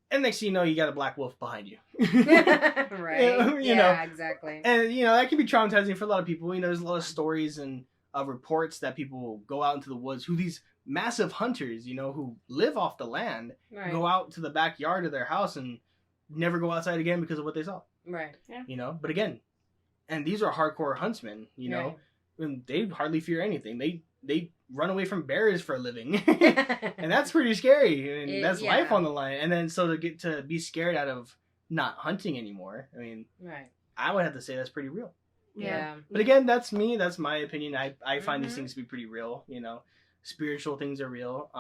And next thing you know, you got a black wolf behind you. Right. You yeah, know. exactly. And you know that can be traumatizing for a lot of people. You know, there's a lot of stories and reports that people go out into the woods, who these massive hunters, you know, who live off the land, Right. go out to the backyard of their house and never go outside again because of what they saw. Right. You know, but again, and these are hardcore huntsmen. You know, and they hardly fear anything. They run away from bears for a living, and that's pretty scary. And that's life on the line. And then so to get to be scared out of not hunting anymore, I mean, Right. I would have to say that's pretty real. Yeah. But again, that's me. That's my opinion. I find these Mhm. things to be pretty real. You know, spiritual things are real.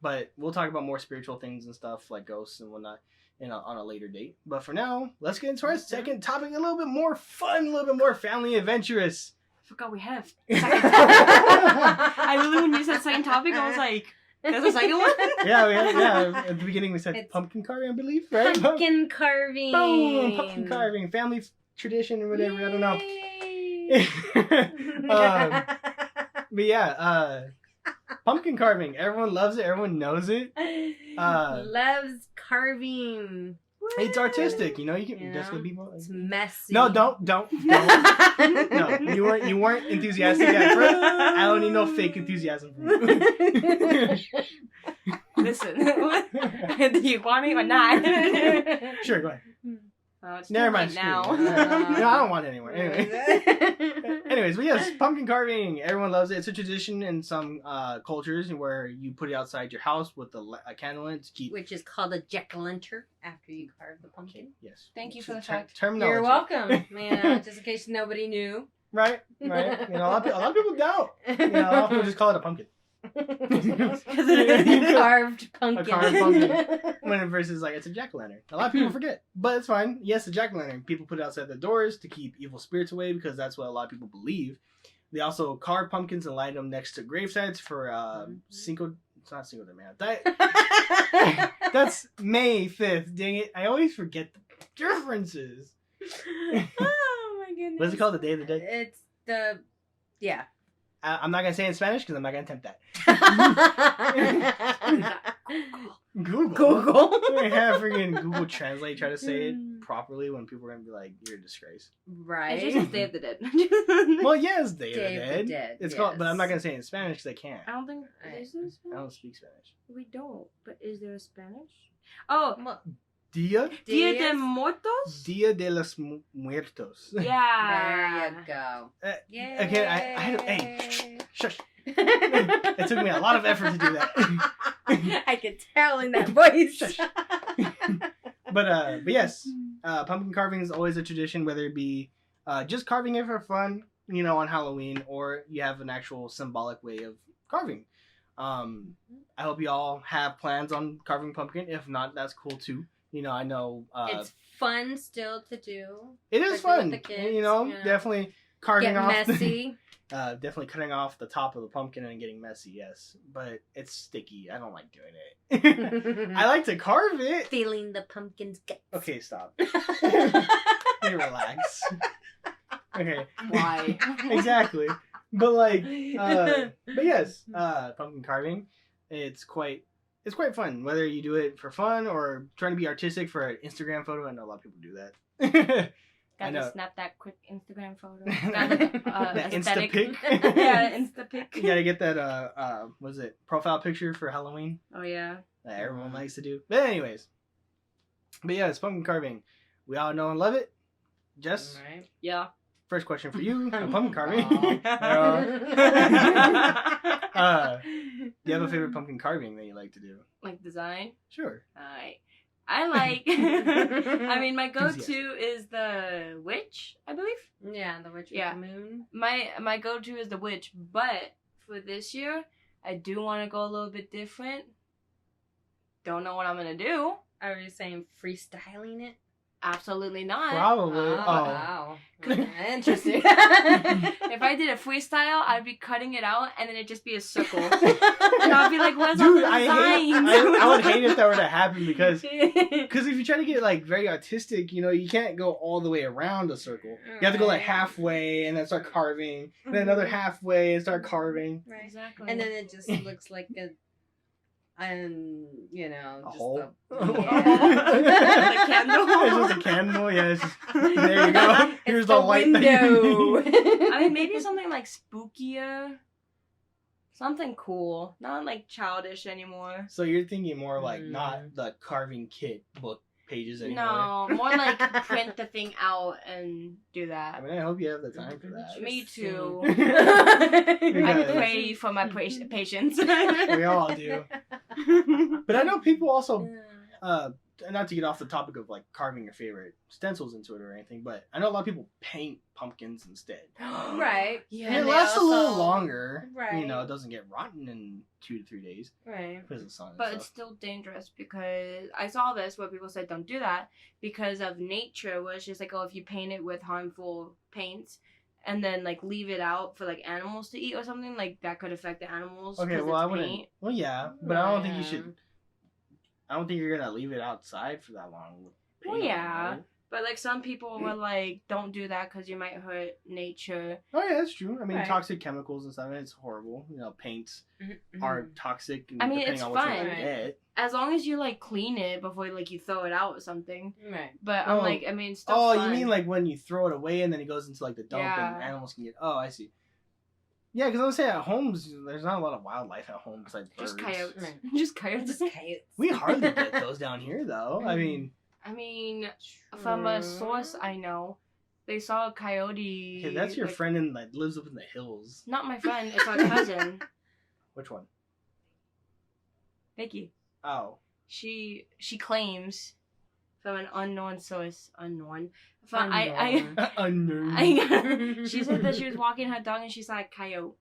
But we'll talk about more spiritual things and stuff like ghosts and whatnot on a later date. But for now, let's get into our second topic. A little bit more fun, a little bit more family adventurous. I forgot we have a second topic. I really, when you said second topic, I was like, there's a second one? Yeah. At the beginning we said It's pumpkin carving, I believe, right? Pumpkin carving. Boom, pumpkin carving, family tradition or whatever. I don't know. know. But yeah, pumpkin carving. Everyone loves it. Everyone knows it. Loves carving. It's artistic, you know. You can You just know? get people. It's messy. No, don't. No, you weren't enthusiastic at first. I don't need no fake enthusiasm from you. Listen, do you want me or not? Sure, go ahead. It's Never too mind. late Now. now. No, I don't want it anymore. Anyways, but yes, pumpkin carving. Everyone loves it. It's a tradition in some cultures where you put it outside your house with a candle in it to keep. Which is called a jack-o'-lantern after you carve the pumpkin. Yes. Thank you for the fact. Terminology. You're welcome. Man, just in case nobody knew. Right. You know, a lot of people doubt. You know, a lot of people just call it a pumpkin. Carved pumpkin. A carved pumpkin. When versus like it's a jack-o'-lantern. A lot of people forget, but it's fine. Yes, a jack-o'-lantern. People put it outside their doors to keep evil spirits away because that's what a lot of people believe. They also carve pumpkins and light them next to gravesites for Cinco. It's not Cinco de Mayo. That's May 5th. Dang it! I always forget the differences. Oh my goodness. What's it called? The Day of the Dead. It's the I'm not gonna say it in Spanish because I'm not gonna attempt that. Google. I have freaking Google Translate try to say it properly when people are gonna be like, "You're a disgrace." Right. It's just Day of the Dead. Well, yes, Day of Day the of the Dead. Dead, It's called, but I'm not yes. gonna say it in Spanish because I can't. I don't think. Is there I Spanish? don't speak Spanish. We don't. But is there a Spanish? Oh, Dia Dia de Dias? Muertos? Dia de los Muertos. Yeah. There you go. Yay. Okay, hey, shush. It took me a lot of effort to do that. I could tell in that voice. Shush. But yes, pumpkin carving is always a tradition, whether it be just carving it for fun, you know, on Halloween, or you have an actual symbolic way of carving. I hope you all have plans on carving pumpkin. If not, that's cool too. You know, I know It's fun still to do. it is especially fun. with the kids, you know, you know. definitely carving Get off. messy. Definitely cutting off the top of the pumpkin and getting messy. Yes, but it's sticky. I don't like doing it. I like to carve it. Feeling the pumpkin's guts. Okay, stop. Hey, relax. Okay. Why? Exactly. But like, but yes, pumpkin carving, it's quite fun. Whether you do it for fun or trying to be artistic for an Instagram photo, I know a lot of people do that. I Got know. to snap that quick Instagram photo. Got the, That aesthetic. Insta-pic. Yeah, Insta-pic. You gotta get that what is it, profile picture for Halloween Oh, yeah. that everyone likes to do. But anyways, but yeah, it's pumpkin carving. We all know and love it. Jess, Right. Yeah. first question for you on pumpkin carving. Like Do you have a favorite pumpkin carving that you like to do? design? Sure. I like. I mean, my go-to Enthusiastic. is the witch, I believe. Yeah, the witch with Yeah. the moon. My go-to is the witch, but for this year, I do want to go a little bit different. Don't know what I'm gonna do. Are you saying freestyling it? Absolutely not. Probably. Oh. Wow. Interesting. If I did a freestyle, I'd be cutting it out, and then it'd just be a circle. And I'd be like, "Where's all the Dude, designs?" I would hate if that were to happen because if you try to get like very artistic, you know, you can't go all the way around a circle. You have to go like Right. halfway and then start carving, and then another halfway and start carving. Right. Exactly. And then it just looks like you know, A just hole? the The candle. It's just a candle. Yeah. It's just, there you go. Here's It's the light. window. I mean, maybe something like spookier. Something cool. Not like childish anymore. So you're thinking more like not the carving kit book pages anymore. No, more like print the thing out and do I that. mean, I hope you have the time for that. Me too. Yeah. I pray for my patience. We all do. But I know people also, not to get off the topic of like carving your favorite stencils into it or anything, but I know a lot of people paint pumpkins instead. Right. Yeah. And it And they lasts a little also- longer. You Right. know, it doesn't get rotten in 2 to 3 days Right. because of the sun. And But it's stuff. still dangerous because I saw this where people said don't do that because of nature, where it's just like, oh, if you paint it with harmful paints and then like leave it out for like animals to eat or something, like that could affect the animals. Okay, 'cause well, I it's wouldn't. paint. Well, yeah, but I don't think you should. I don't think you're gonna leave it outside for that long. with Well, paint on it, yeah. right? But like some people were like, don't do that because you might hurt nature. Oh yeah, that's true. I mean, Right. toxic chemicals and stuff. And it's horrible. You know, paints Mm-hmm. are toxic. And I mean, depending it's on what fine. you get. As long as you like clean it before like you throw it out or something. Right. But Oh. I'm like, I mean, still Oh, fun. you mean like when you throw it away and then it goes into like the dump Yeah. and animals can get. Oh, I see. Yeah, because I was saying at homes, there's not a lot of wildlife at home besides birds. just coyotes. Right. Just coyotes. Coyotes. We hardly get those down here, though. I mean, I mean, from a source I know, they saw a coyote. okay, that's your like- friend that lives up in the hills. Not my friend. It's our cousin, Which one? Vicky. Oh. She claims from an unknown source. Unknown. Unknown. She said that she was walking her dog and she saw a coyote.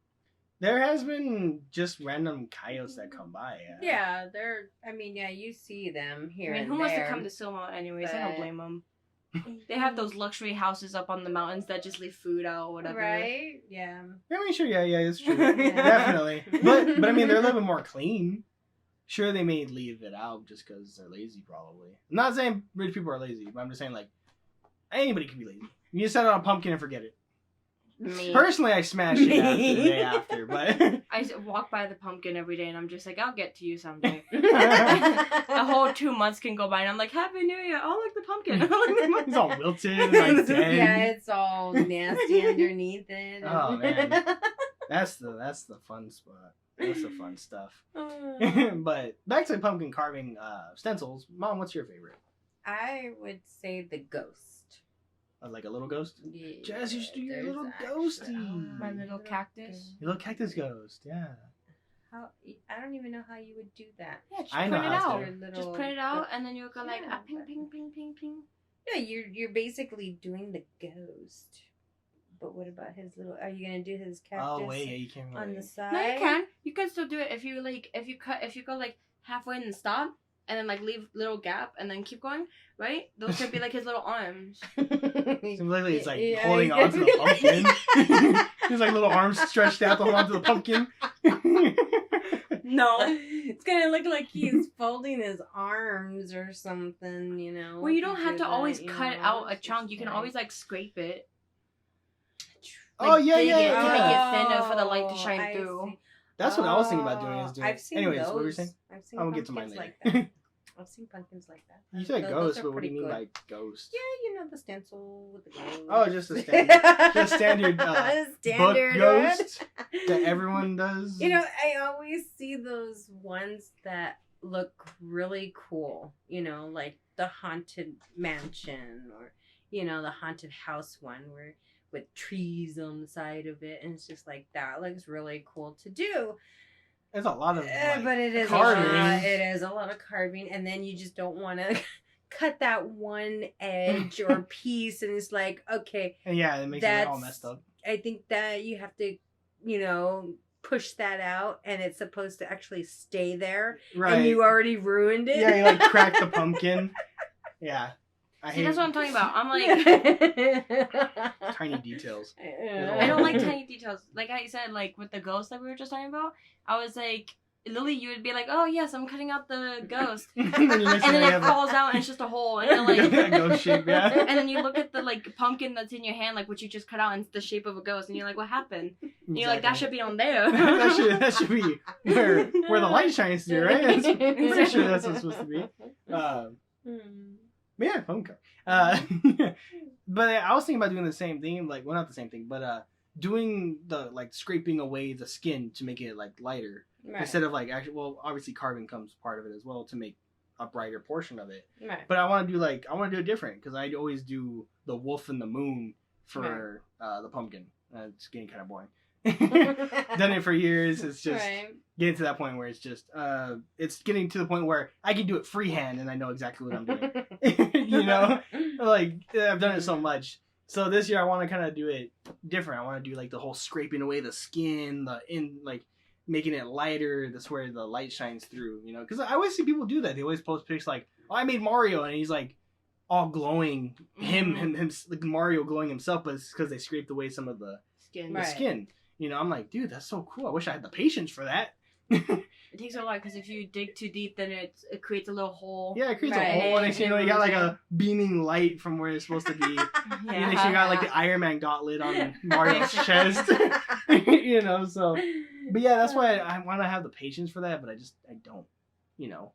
There has been just random coyotes that come by. Yeah, you see them here I mean, and who wants to there. come to Silma anyways? I don't but- blame them. They have those luxury houses up on the mountains that just leave food out or whatever. Right? Yeah. I mean, sure, yeah, it's true. Yeah. Definitely. But I mean, they're a little bit more clean. Sure, they may leave it out just because they're lazy, probably. I'm not saying rich people are lazy, but I'm just saying, like, anybody can be lazy. You just set it on a pumpkin and forget it. Me. Personally, I smash it after the day after, but I walk by the pumpkin every day and I'm just like, I'll get to you someday. A whole 2 months can go by and I'm like, Happy New Year. Oh, like the pumpkin. he's all wilted and like dead. Yeah, it's all nasty underneath it. Oh, man. That's the fun spot. That's the fun stuff. But back to pumpkin carving stencils. Mom, what's your favorite? I would say the ghost. Like a little ghost? Yeah, Jazz, you should do your there's little actually- ghosty. My little cactus. Your little cactus ghost, yeah. How I don't even know how you would do that. Yeah, just I print know it how out. to. Just print it out and then you'll go like, Yeah, ping, but- ping, ping, ping, ping. Yeah, you're basically doing the ghost. But what about his little? Are you gonna do his cactus? Oh wait, yeah, you can't really. on the side. No, you can. You can still do it if you like. If you go like halfway and stop, and then like leave little gap and then keep going. Right? Those could be like his little arms. Seems like it's like Yeah, holding you on to could- the pumpkin. There's like little arms stretched out to hold on to the pumpkin. No. It's gonna look like he's folding his arms or something, you know. Well, you if don't do have to that, always you cut know, out a it's chunk. just You can like- always like scrape it. Oh, yeah, dig yeah, it yeah. To make it thinner for the light to Oh, shine I through. see. That's what I was thinking about doing. Is Oh, doing. I've seen Anyways, those. what were you saying? I've seen I will get to pumpkins mine like later. that. I've seen pumpkins like that. You said Those ghost, are but what do you pretty mean good. by ghost? Yeah, you know the stencil with the ghost. Oh, just the standard, the standard Standard book one. ghost that everyone does. You know, I always see those ones that look really cool. You know, like the haunted mansion or, you know, the haunted house one where with trees on the side of it. And it's just like, that looks really cool to do. There's a lot of like, But it is carving. it is a lot of carving. And then you just don't want to cut that one edge or piece. And it's like, okay, and yeah, it makes it all that's- messed up. I think that you have to, you know, push that out, and it's supposed to actually stay there, Right. and you already ruined it. Yeah, you like crack the pumpkin. Yeah. I See, hate that's what I'm talking about. I'm like, tiny details. I don't like tiny details. Like I said, like with the ghost that we were just talking about, I was like, Lily, you would be like, oh yes, I'm cutting out the ghost. And then, you And then it falls out and it's just a hole. And you're like, ghost shape, yeah. and then you look at the like pumpkin that's in your hand, like what you just cut out, and it's the shape of a ghost. And you're like, what happened? And you're like, that should be on there. that should be where the light shines through, right? I'm pretty sure that's what it's supposed to be. But yeah, pumpkin. But I was thinking about doing the same thing, like, well, not the same thing, but doing the like scraping away the skin to make it like lighter Right. instead of like actually. Well, obviously carving comes part of it as well to make a brighter portion of it. Right. But I want to do it different because I always do the wolf and the moon for the pumpkin. It's getting kind of boring. Done it for years. It's just Right. getting to that point where it's just it's getting to the point where I can do it freehand and I know exactly what I'm doing. You know, like I've done it so much. So this year I want to kind of do it different. I want to do like the whole scraping away the skin, like making it lighter. That's where the light shines through. You know, because I always see people do that. They always post pics like, "Oh, I made Mario," and he's like all glowing, him like Mario glowing himself, but it's because they scraped away some of the Skin. Right. skin. You know, I'm like, dude, that's so cool. I wish I had the patience for that. It takes a lot because if you dig too deep, then it creates a little hole. Yeah, it creates Right. a hole, and next thing you know, you got like a beaming light from where it's supposed to be. And next you got like the Iron Man gauntlet on Mario's chest. You know, so. But yeah, that's why I want to have the patience for that, but I don't. You know,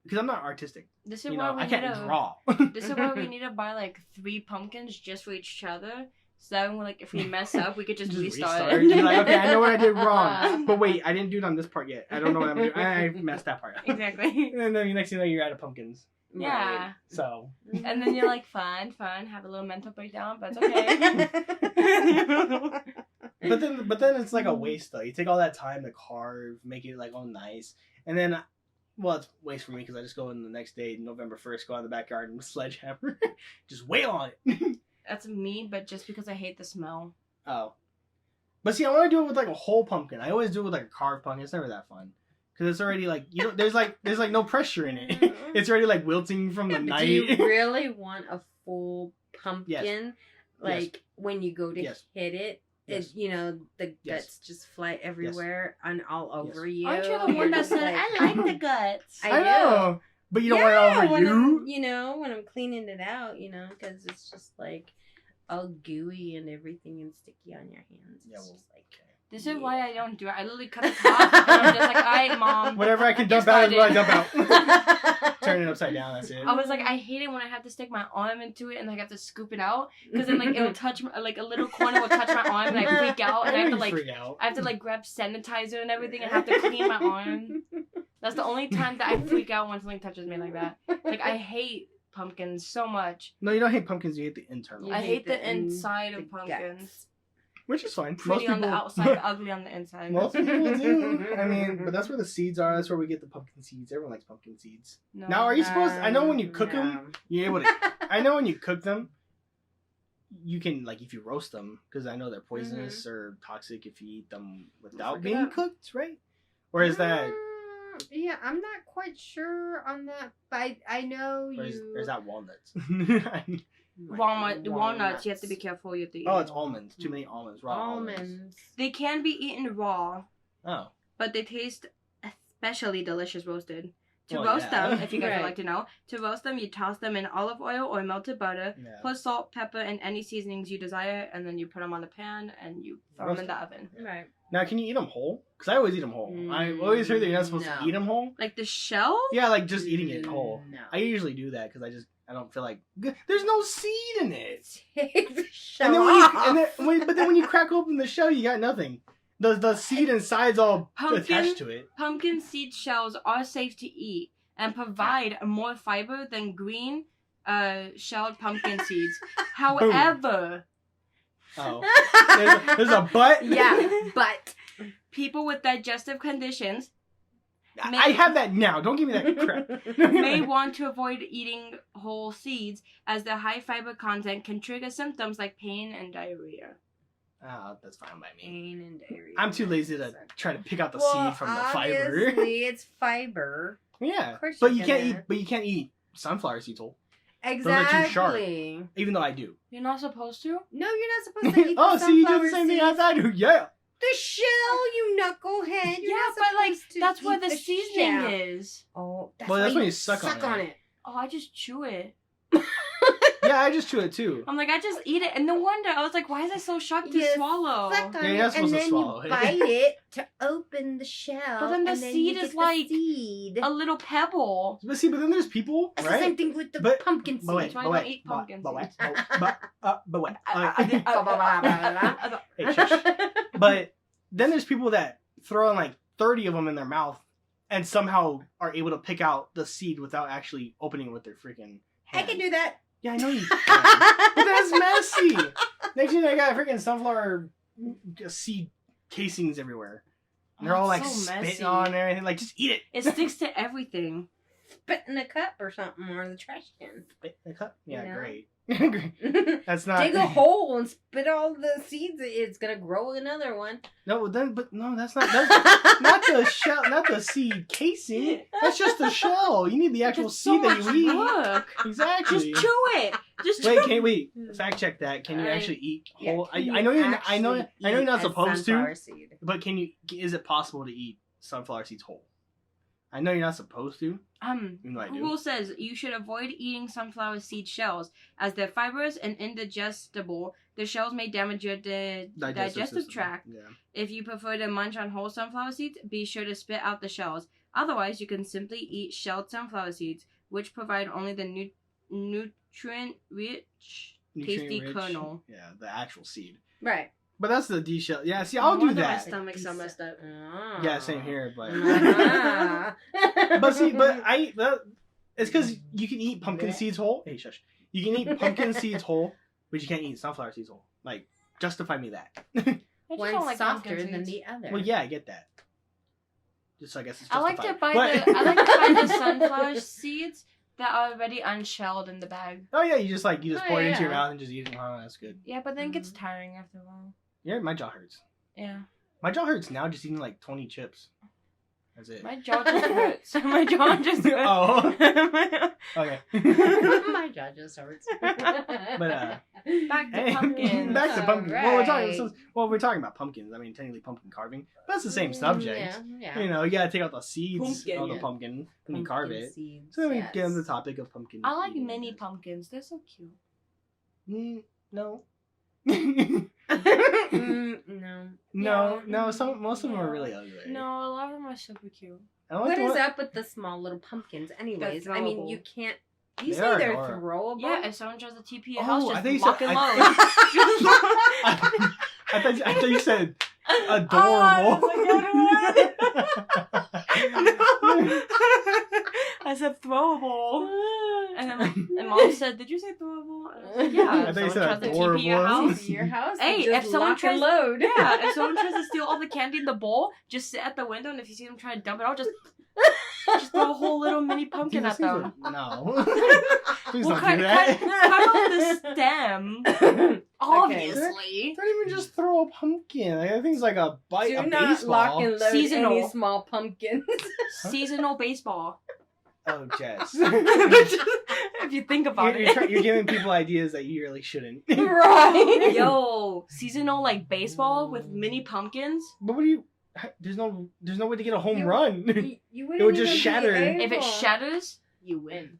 because I'm not artistic. This is You why know, we I need can't to. draw. This is why we need to buy like 3 pumpkins just for each other. So that when, like if we mess up, we could just restart. Just be like, okay, I know what I did wrong, but wait, I didn't do it on this part yet. I don't know what I'm doing. I messed that part up. Exactly. And then next thing you know, you're out of pumpkins. Yeah. So. And then you're like, fine, have a little mental breakdown, but it's okay. But then it's like a waste though. You take all that time to carve, make it like all nice, and then, well, it's waste for me because I just go in the next day, November 1st, go out in the backyard and sledgehammer, just wail on it. That's me, but just because I hate the smell. Oh, but see, I want to do it with like a whole pumpkin. I always do it with like a carved pumpkin. It's never that fun because it's already like there's like no pressure in it. It's already like wilting from the But night. do you really want a full pumpkin? Yes. Like when you go to Yes. hit it, Yes. you know, the Yes. guts just fly everywhere and all over you. Aren't you the You're one that just said, like- I like the guts? I I do. know, but you don't want it all over when you. I'm, when I'm cleaning it out, because it's just like, all gooey and everything and sticky on your hands. Yeah, It's well, just like This is why I don't do it. I literally cut the top and I'm just like, alright, mom. Whatever I can dump Get out is what I started. dump out. Turn it upside down. That's it. I was like, I hate it when I have to stick my arm into it and like, I have to scoop it out because then like it'll touch like a little corner will touch my arm and I freak out and I have to like freak out. I have to like grab sanitizer and everything and have to clean my arm. That's the only time that I freak out when something touches me like that. Like I hate pumpkins so much. No, you don't hate pumpkins. You hate the internal, I hate the in- inside the of pumpkins. guts. which is fine. Pretty on the outside, ugly on the inside. Most people do. I mean, but that's where the seeds are. That's where we get the pumpkin seeds. Everyone likes pumpkin seeds. No. Now, are you supposed? I know when you cook No. them, you're able to. I know when you cook them, you can like if you roast them because I know they're poisonous or toxic if you eat them without Look it being up. cooked, right? Or is that? Yeah, I'm not quite sure on that, but I know Or is, you. or is that walnuts? Walnuts, you have to be careful with the Oh, it's almonds. Too many almonds. Raw almonds. almonds. They can be eaten raw, Oh. but they taste especially delicious roasted. To Well, roast yeah. them, if you guys Right. would like to know, to roast them, you toss them in olive oil or melted butter, Yeah. plus salt, pepper, and any seasonings you desire, and then you put them on the pan and you throw them in the oven. Right. Now, can you eat them whole? Because I always eat them whole. I've always heard that you're not supposed No. to eat them whole. Like the shell? Yeah, like just eating it whole. No. I usually do that because I don't feel like there's no seed in it. Take the shell And then when you, off. but then when you crack open the shell, you got nothing. The seed inside's all Pumpkin? attached to it. Pumpkin seed shells are safe to eat and provide more fiber than green shelled pumpkin seeds. However, Oh, there's a but. Yeah, but people with digestive conditions I have that now. Don't give me that crap. may want to avoid eating whole seeds as their high fiber content can trigger symptoms like pain and diarrhea. Oh, that's fine by me. pain and diarrhea. I'm too lazy to try to pick out the Well, seed from the fiber. obviously, it's fiber. Yeah, Of course but you're you can't gonna- eat. But you can't eat sunflower seeds whole. Exactly. too sharp. Even though I do. You're not supposed to? No, you're not supposed to eat Oh, the so you do sunflower the same thing seeds. as I do? Yeah. The shell, you knucklehead. You're Yeah, not but like supposed to that's where eat the seasoning shell. is. Oh, that's Well, why that's when you suck on it. it. Oh, I just chew it. Yeah, I just chew it too. I'm like, I just eat it, and no wonder I was like, why is it so sharp to Yes, swallow? Suck on Yeah, you're it, not and supposed to then swallow you it. bite it to open the shell. But then the and then seed you is get the like seed. A little pebble. But see, but then there's people, That's right? the same thing with the But- pumpkin seed. But wait, That's why I but don't wait, eat pumpkin but wait, seeds. but wait. I Hey, shush. But then there's people that throw in like 30 of them in their mouth and somehow are able to pick out the seed without actually opening it with their freaking I hand. can do that. Yeah, I know you can. But that's messy. Next thing I got freaking sunflower seed casings everywhere. And they're all like so spitting messy. on and everything. Like, just eat it. It sticks to everything. Spit in a cup or something, or the trash can. Spit in a cup? Yeah, You know? great. Great. That's not. Dig a hole and spit all the seeds. It's gonna grow another one. No, that's not. That's not the shell, not the seed casing. That's just the shell. You need the actual It's seed so that much you eat. work. Exactly. Just chew it. Just Wait, chew. fact check that. Can you actually eat whole? Can I know you you're. I know actually you're not eat a supposed to. sunflower seed? But can you? Is it possible to eat sunflower seeds whole? I know you're not supposed to. Even though I do. Google says you should avoid eating sunflower seed shells as they're fibrous and indigestible. The shells may damage your digestive system. tract. Yeah. If you prefer to munch on whole sunflower seeds, be sure to spit out the shells. Otherwise, you can simply eat shelled sunflower seeds, which provide only the nutrient-rich, tasty Nutrient-rich. kernel. Yeah, the actual seed. Right. But that's the D shell. Yeah, see, No I'll do wonder My that. stomach's so messed up. Yeah, same here. But Ah. but see, but it's because you can eat pumpkin seeds whole. Hey, shush. You can eat pumpkin seeds whole, but you can't eat sunflower seeds whole. Like, justify me that. I just One's don't like softer pumpkin than seeds. the other. Well, yeah, I get that. Just so I guess it's I justified. like to buy But- the I like to buy the sunflower seeds that are already unshelled in the bag. Oh yeah, you just pour it into your yeah. mouth and just eat it. Oh, that's good. Yeah, but then it gets tiring after a while. Yeah, my jaw hurts. Yeah. My jaw hurts now just eating like 20 chips. That's it. My jaw just hurts. My jaw just hurts. Oh. Okay. My jaw just hurts. But Back to hey, pumpkins. back to pumpkins. Well, Alright. we're talking about pumpkins. I mean, technically pumpkin carving. But that's the same subject. Yeah. You know, you gotta take out the seeds Pumpkin, of the yeah. pumpkin when you carve Pumpkin it. seeds, So then we yes. get on the topic of pumpkin. I like eating. mini pumpkins. They're so cute. No. No. No. Most of them are really ugly. No, a lot of them are super cute. I like What the is one- up with the small little pumpkins, anyways? I mean, throwable. you can't. You They say are they're adorable. throwable? Yeah, if someone tries to TP your Oh, house, I just thought you lock said- and load. I thought you said Oh, adorable. I said throwable. And Mom said, "Did you say throwable?" And I was like, "Yeah." I If thought you someone tries said to TP your adorable. house, Your house. Hey, you just if someone lock tries and load. yeah. If someone tries to steal all the candy in the bowl, just sit at the window, and if you see them try to dump it out, just throw a whole little mini pumpkin Dude, at these things them. are- No. Please Well, don't cut do that. off the stem. Obviously. Don't even just throw a pumpkin. Like, that thing's like a bite. Do a not baseball. lock and load Seasonal. any small pumpkins. Seasonal baseball. Oh, Jess. If you think about You're giving people ideas that you really shouldn't. Right. Yo, seasonal like baseball with mini pumpkins. But what do you? There's no way to get a home You- run. You It would just even be shatter. If it able. shatters, you win.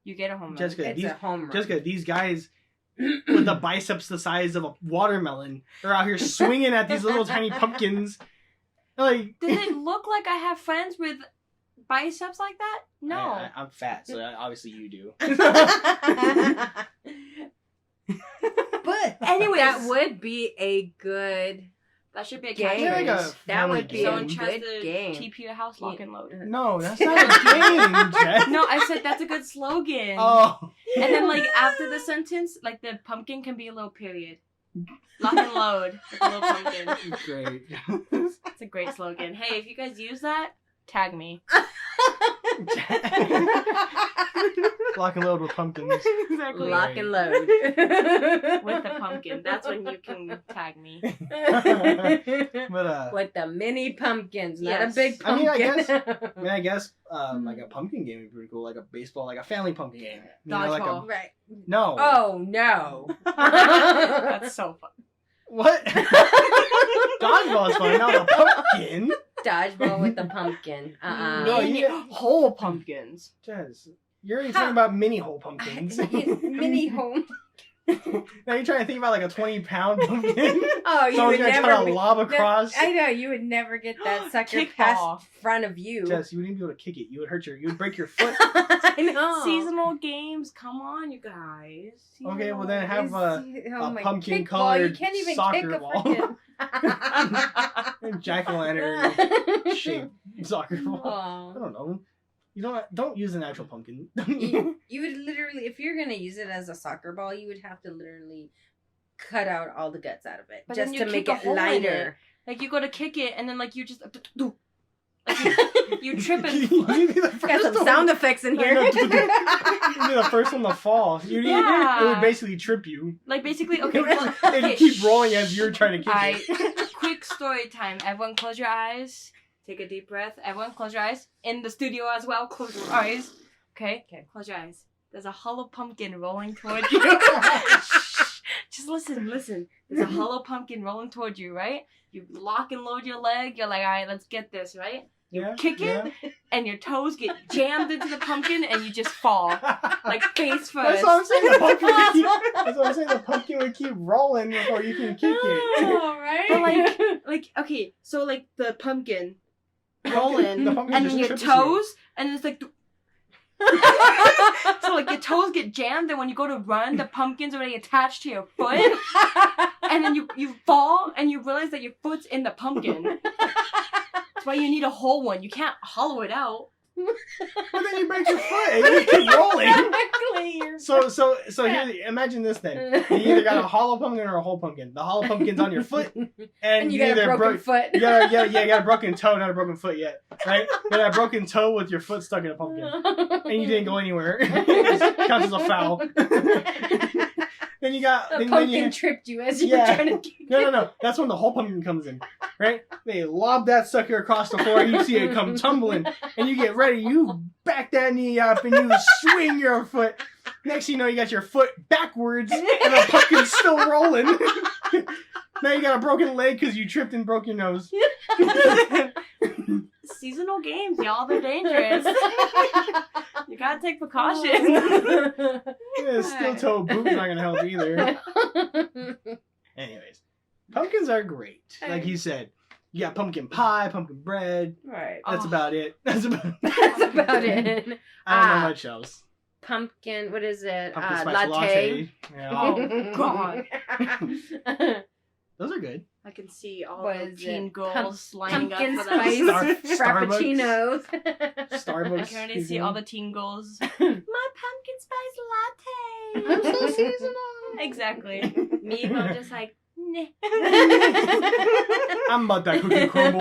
You get a home run. Jessica, It's a home run. Jessica, these guys with the biceps the size of a watermelon are out here swinging at these little tiny pumpkins. Like, Does it look like I have friends with biceps like that? No. I'm fat, so obviously you do. But Anyways. that would be a good That should be a game. Yeah, like a catchphrase. That family would be game. Someone a tries good to game. TP your house, lock and load. No, that's not a game, Jess. No, I said that's a good slogan. Oh. And then like after the sentence, like the pumpkin can be a little period. Lock and load with a little pumpkin. Great. It's a great slogan. Hey, if you guys use that, tag me. Lock and load with pumpkins. Exactly. Lock and load. With the pumpkin. That's when you can tag me. But With the mini pumpkins, not Yes. a big I mean, pumpkin. I guess like a pumpkin game would be pretty cool, like a baseball, like a family pumpkin game. You know, like a Dodgeball. Right. no. Oh no. That's so fun. What? Dodgeball is fun, not a pumpkin. Dodgeball with the pumpkin. No, Mini whole pumpkins. Jess, you're already talking about mini whole pumpkins. Mini home. Now you're trying to think about like a 20-pound pumpkin. Oh, you Someone's would gonna try never. to lob across. I know you would never get that sucker Kick past off. front of you. Jess, you wouldn't be able to kick it. You would hurt you would break your foot. I know. Seasonal games. Come on, you guys. Okay, well then have a Oh my- pumpkin kickball. colored You can't even soccer kick a ball. frickin'. jack-o'-lantern shaped soccer ball. Aw. I don't know. You don't use an actual pumpkin. You would literally, if you're gonna use it as a soccer ball, you would have to literally cut out all the guts out of it But just then you to make kick a it hole in lighter. Like you go to kick it, and then like you just like you trip and You'd be the Got first some one- sound effects in here. You'd be the first one to fall. Yeah. It would basically trip you. like basically okay. Well, It'd okay, keep rolling as you're trying to kick Alright, it. quick story time. Everyone close your eyes. Take a deep breath. Everyone close your eyes. In the studio as well, close your eyes. Okay? Okay. Close your eyes. There's a hollow pumpkin rolling towards you. Just listen. There's a hollow pumpkin rolling towards you, right? You lock and load your leg. You're like, alright, let's get this, right? Yeah, Kick it, and your toes get jammed into the pumpkin, and you just fall. Like face first. That's what I'm saying. The pumpkin would keep, that's what I'm saying. The pumpkin would keep rolling before you can kick it. All right. But like, okay, so like the pumpkin rolling, The pumpkin and just then your trips toes, and it's like, so like your toes get jammed, and when you go to run, the pumpkin's already attached to your foot, and then you fall, and you realize that your foot's in the pumpkin. That's why you need a whole one. You can't hollow it out. But then you break your foot and you keep rolling. Clear. So here, imagine this then. You either got a hollow pumpkin or a whole pumpkin. The hollow pumpkin's on your foot, and And you got either a broken foot. You got a broken toe, not a broken foot yet, right? You got a broken toe with your foot stuck in a pumpkin, and you didn't go anywhere. Counts as a foul. Then you got The then pumpkin you, tripped you as you Yeah. were trying to. no. That's when the whole pumpkin comes in, right? They lob that sucker across the floor. You see it come tumbling, and you get ready. You back that knee up, and you swing your foot. Next thing you know, you got your foot backwards, and the pumpkin's still rolling. Now you got a broken leg because you tripped and broke your nose. Seasonal games, y'all, they're dangerous. You gotta take precautions. Yeah, steel toe boot's not gonna help either. Pumpkins are great. Like you said, you got pumpkin pie, pumpkin bread. Right. That's about it. That's about it. I don't know much else. Pumpkin, what is it? Pumpkin spice latte. Yeah. Oh, God. Those are good. I can see all What the is teen it? girls lining up Pumpkin for spice that. frappuccinos. Starbucks. I can already see all the teen girls. My pumpkin spice latte. I'm so seasonal. Exactly. Me, I'm just like, nah. I'm about that cookie crumble.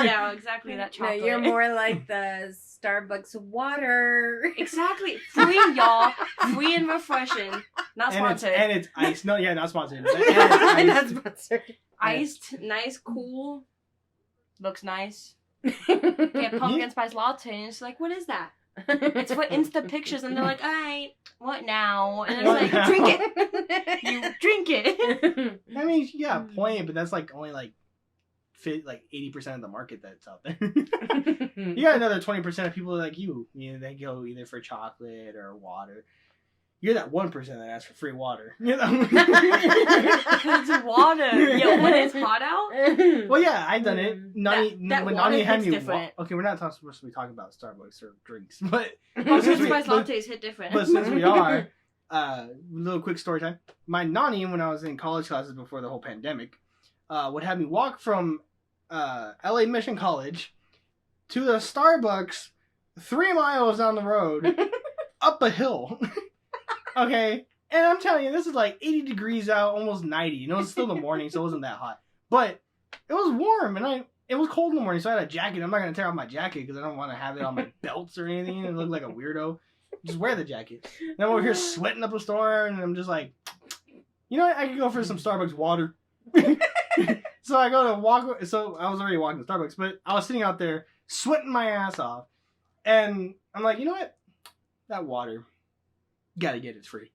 Yeah, exactly, that No, chocolate. you're more like the Starbucks water. Exactly. Free, y'all. Free and refreshing. Not sponsored. And it's iced. No, yeah, not sponsored. And it's Not iced. sponsored. Iced, nice, cool. Looks nice. Get pumpkin spice latte, and it's like, what is that? It's for Insta pictures, and they're like, alright, what now? And it's What like, now? drink it. You drink it. I mean, yeah, point, but that's like only like 80% of the market that's out there. You got another 20% of people like you. You know, they go either for chocolate or water. You're that 1% that asks for free water. You know? It's water. Yeah, when it's hot out. Well, yeah, I've done it. Nani, that when water Nani had hits me. different. Okay, we're not supposed to be talking about Starbucks or drinks, but Pumpkin we- spice but- lattes hit different. But since we are, little quick story time. My Nani, when I was in college classes before the whole pandemic, would have me walk from LA Mission College to the Starbucks 3 miles down the road, up a hill. Okay, and I'm telling you, this is like 80 degrees out, almost 90. You know, it's still the morning, so it wasn't that hot. But it was warm, and it was cold in the morning, so I had a jacket. I'm not gonna tear off my jacket because I don't want to have it on my belts or anything and look like a weirdo. Just wear the jacket. And I'm over here sweating up a storm, and I'm just like, you know what? I could go for some Starbucks water. So I go to walk. So I was already walking to Starbucks, but I was sitting out there sweating my ass off, and I'm like, you know what? That water, gotta get it free.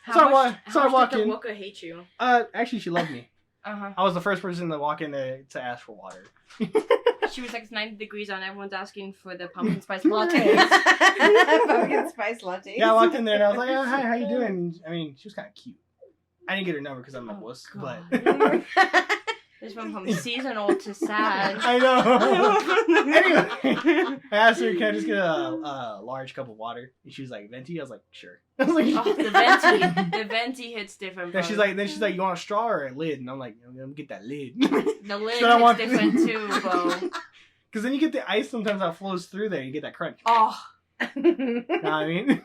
How I much walk did the in. Wooker hate you? Actually, she loved me. Uh-huh. I was the first person to walk in there to ask for water. She was like, it's 90 degrees out and everyone's asking for the pumpkin spice lattes. Pumpkin spice latte. Yeah, I walked in there and I was like, oh, hi, how you doing? I mean, she was kind of cute. I didn't get her number because I'm a wuss, but... This went from seasonal to sad. I know. Anyway, I asked her, can I just get a large cup of water? And she was like, venti? I was like, sure. I was like, Oh, the venti. The venti hits different, bro. And she's like, you want a straw or a lid? And I'm like, I'm gonna get that lid. The lid So I hits want- different too, bro. Because then you get the ice sometimes that flows through there. You get that crunch. Oh, You know what I mean?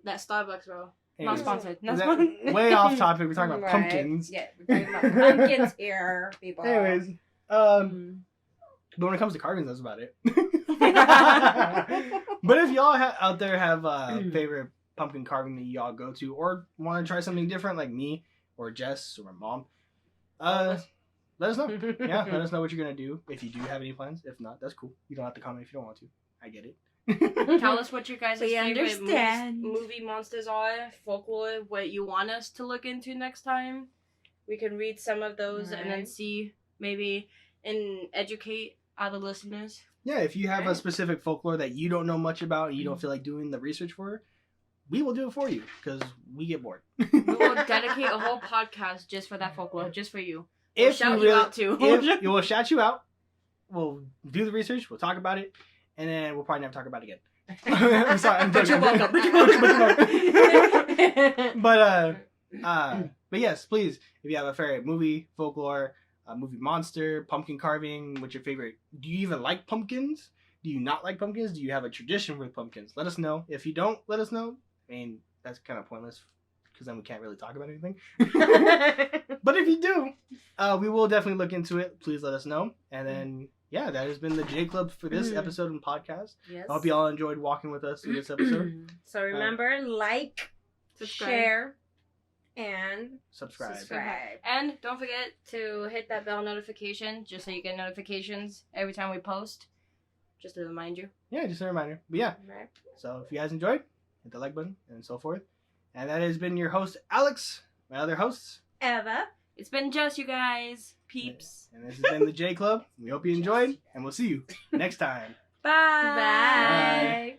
that Starbucks, bro. Not Anyways, sponsored. Not that- sponsored. way off topic. We're talking about Right. pumpkins. Yeah, we're talking about pumpkins here, people. Anyways, but when it comes to carvings, that's about it. But if y'all out there have a favorite pumpkin carving that y'all go to, or want to try something different like me or Jess or my mom, let us know. Yeah, let us know what you're gonna do if you do have any plans. If not, that's cool. You don't have to comment if you don't want to. I get it. Tell us what your guys' We favorite understand. movie monsters are, folklore, what you want us to look into next time. We can read some of those and then Right. see, maybe, and educate other listeners. Yeah, if you have a Right. specific folklore that you don't know much about and you don't feel like doing the research for, we will do it for you because we get bored. We will dedicate a whole podcast just for that folklore, just for you. We'll If shout we you really, out too. if we will shout you out. We'll do the research. We'll talk about it, and then we'll probably never talk about it again. I'm sorry. I'm But joking. you're welcome. But yes, please. If you have a favorite movie, folklore, movie monster, pumpkin carving, what's your favorite? Do you even like pumpkins? Do you not like pumpkins? Do you have a tradition with pumpkins? Let us know. If you don't, let us know. I mean, that's kind of pointless because then we can't really talk about anything. But if you do, we will definitely look into it. Please let us know. And then, yeah, that has been the J Club for this episode and podcast. Yes. I hope you all enjoyed walking with us through this episode. So remember, like, Subscribe. share, and Subscribe. subscribe. And don't forget to hit that bell notification just so you get notifications every time we post. Just to remind you. Yeah, just a reminder. But yeah, Right. so if you guys enjoyed, hit the like button and so forth. And that has been your host, Alex. My other hosts. Eva. It's been just you guys, peeps. And this has been the J Club. We hope you enjoyed, and we'll see you next time. Bye. Bye.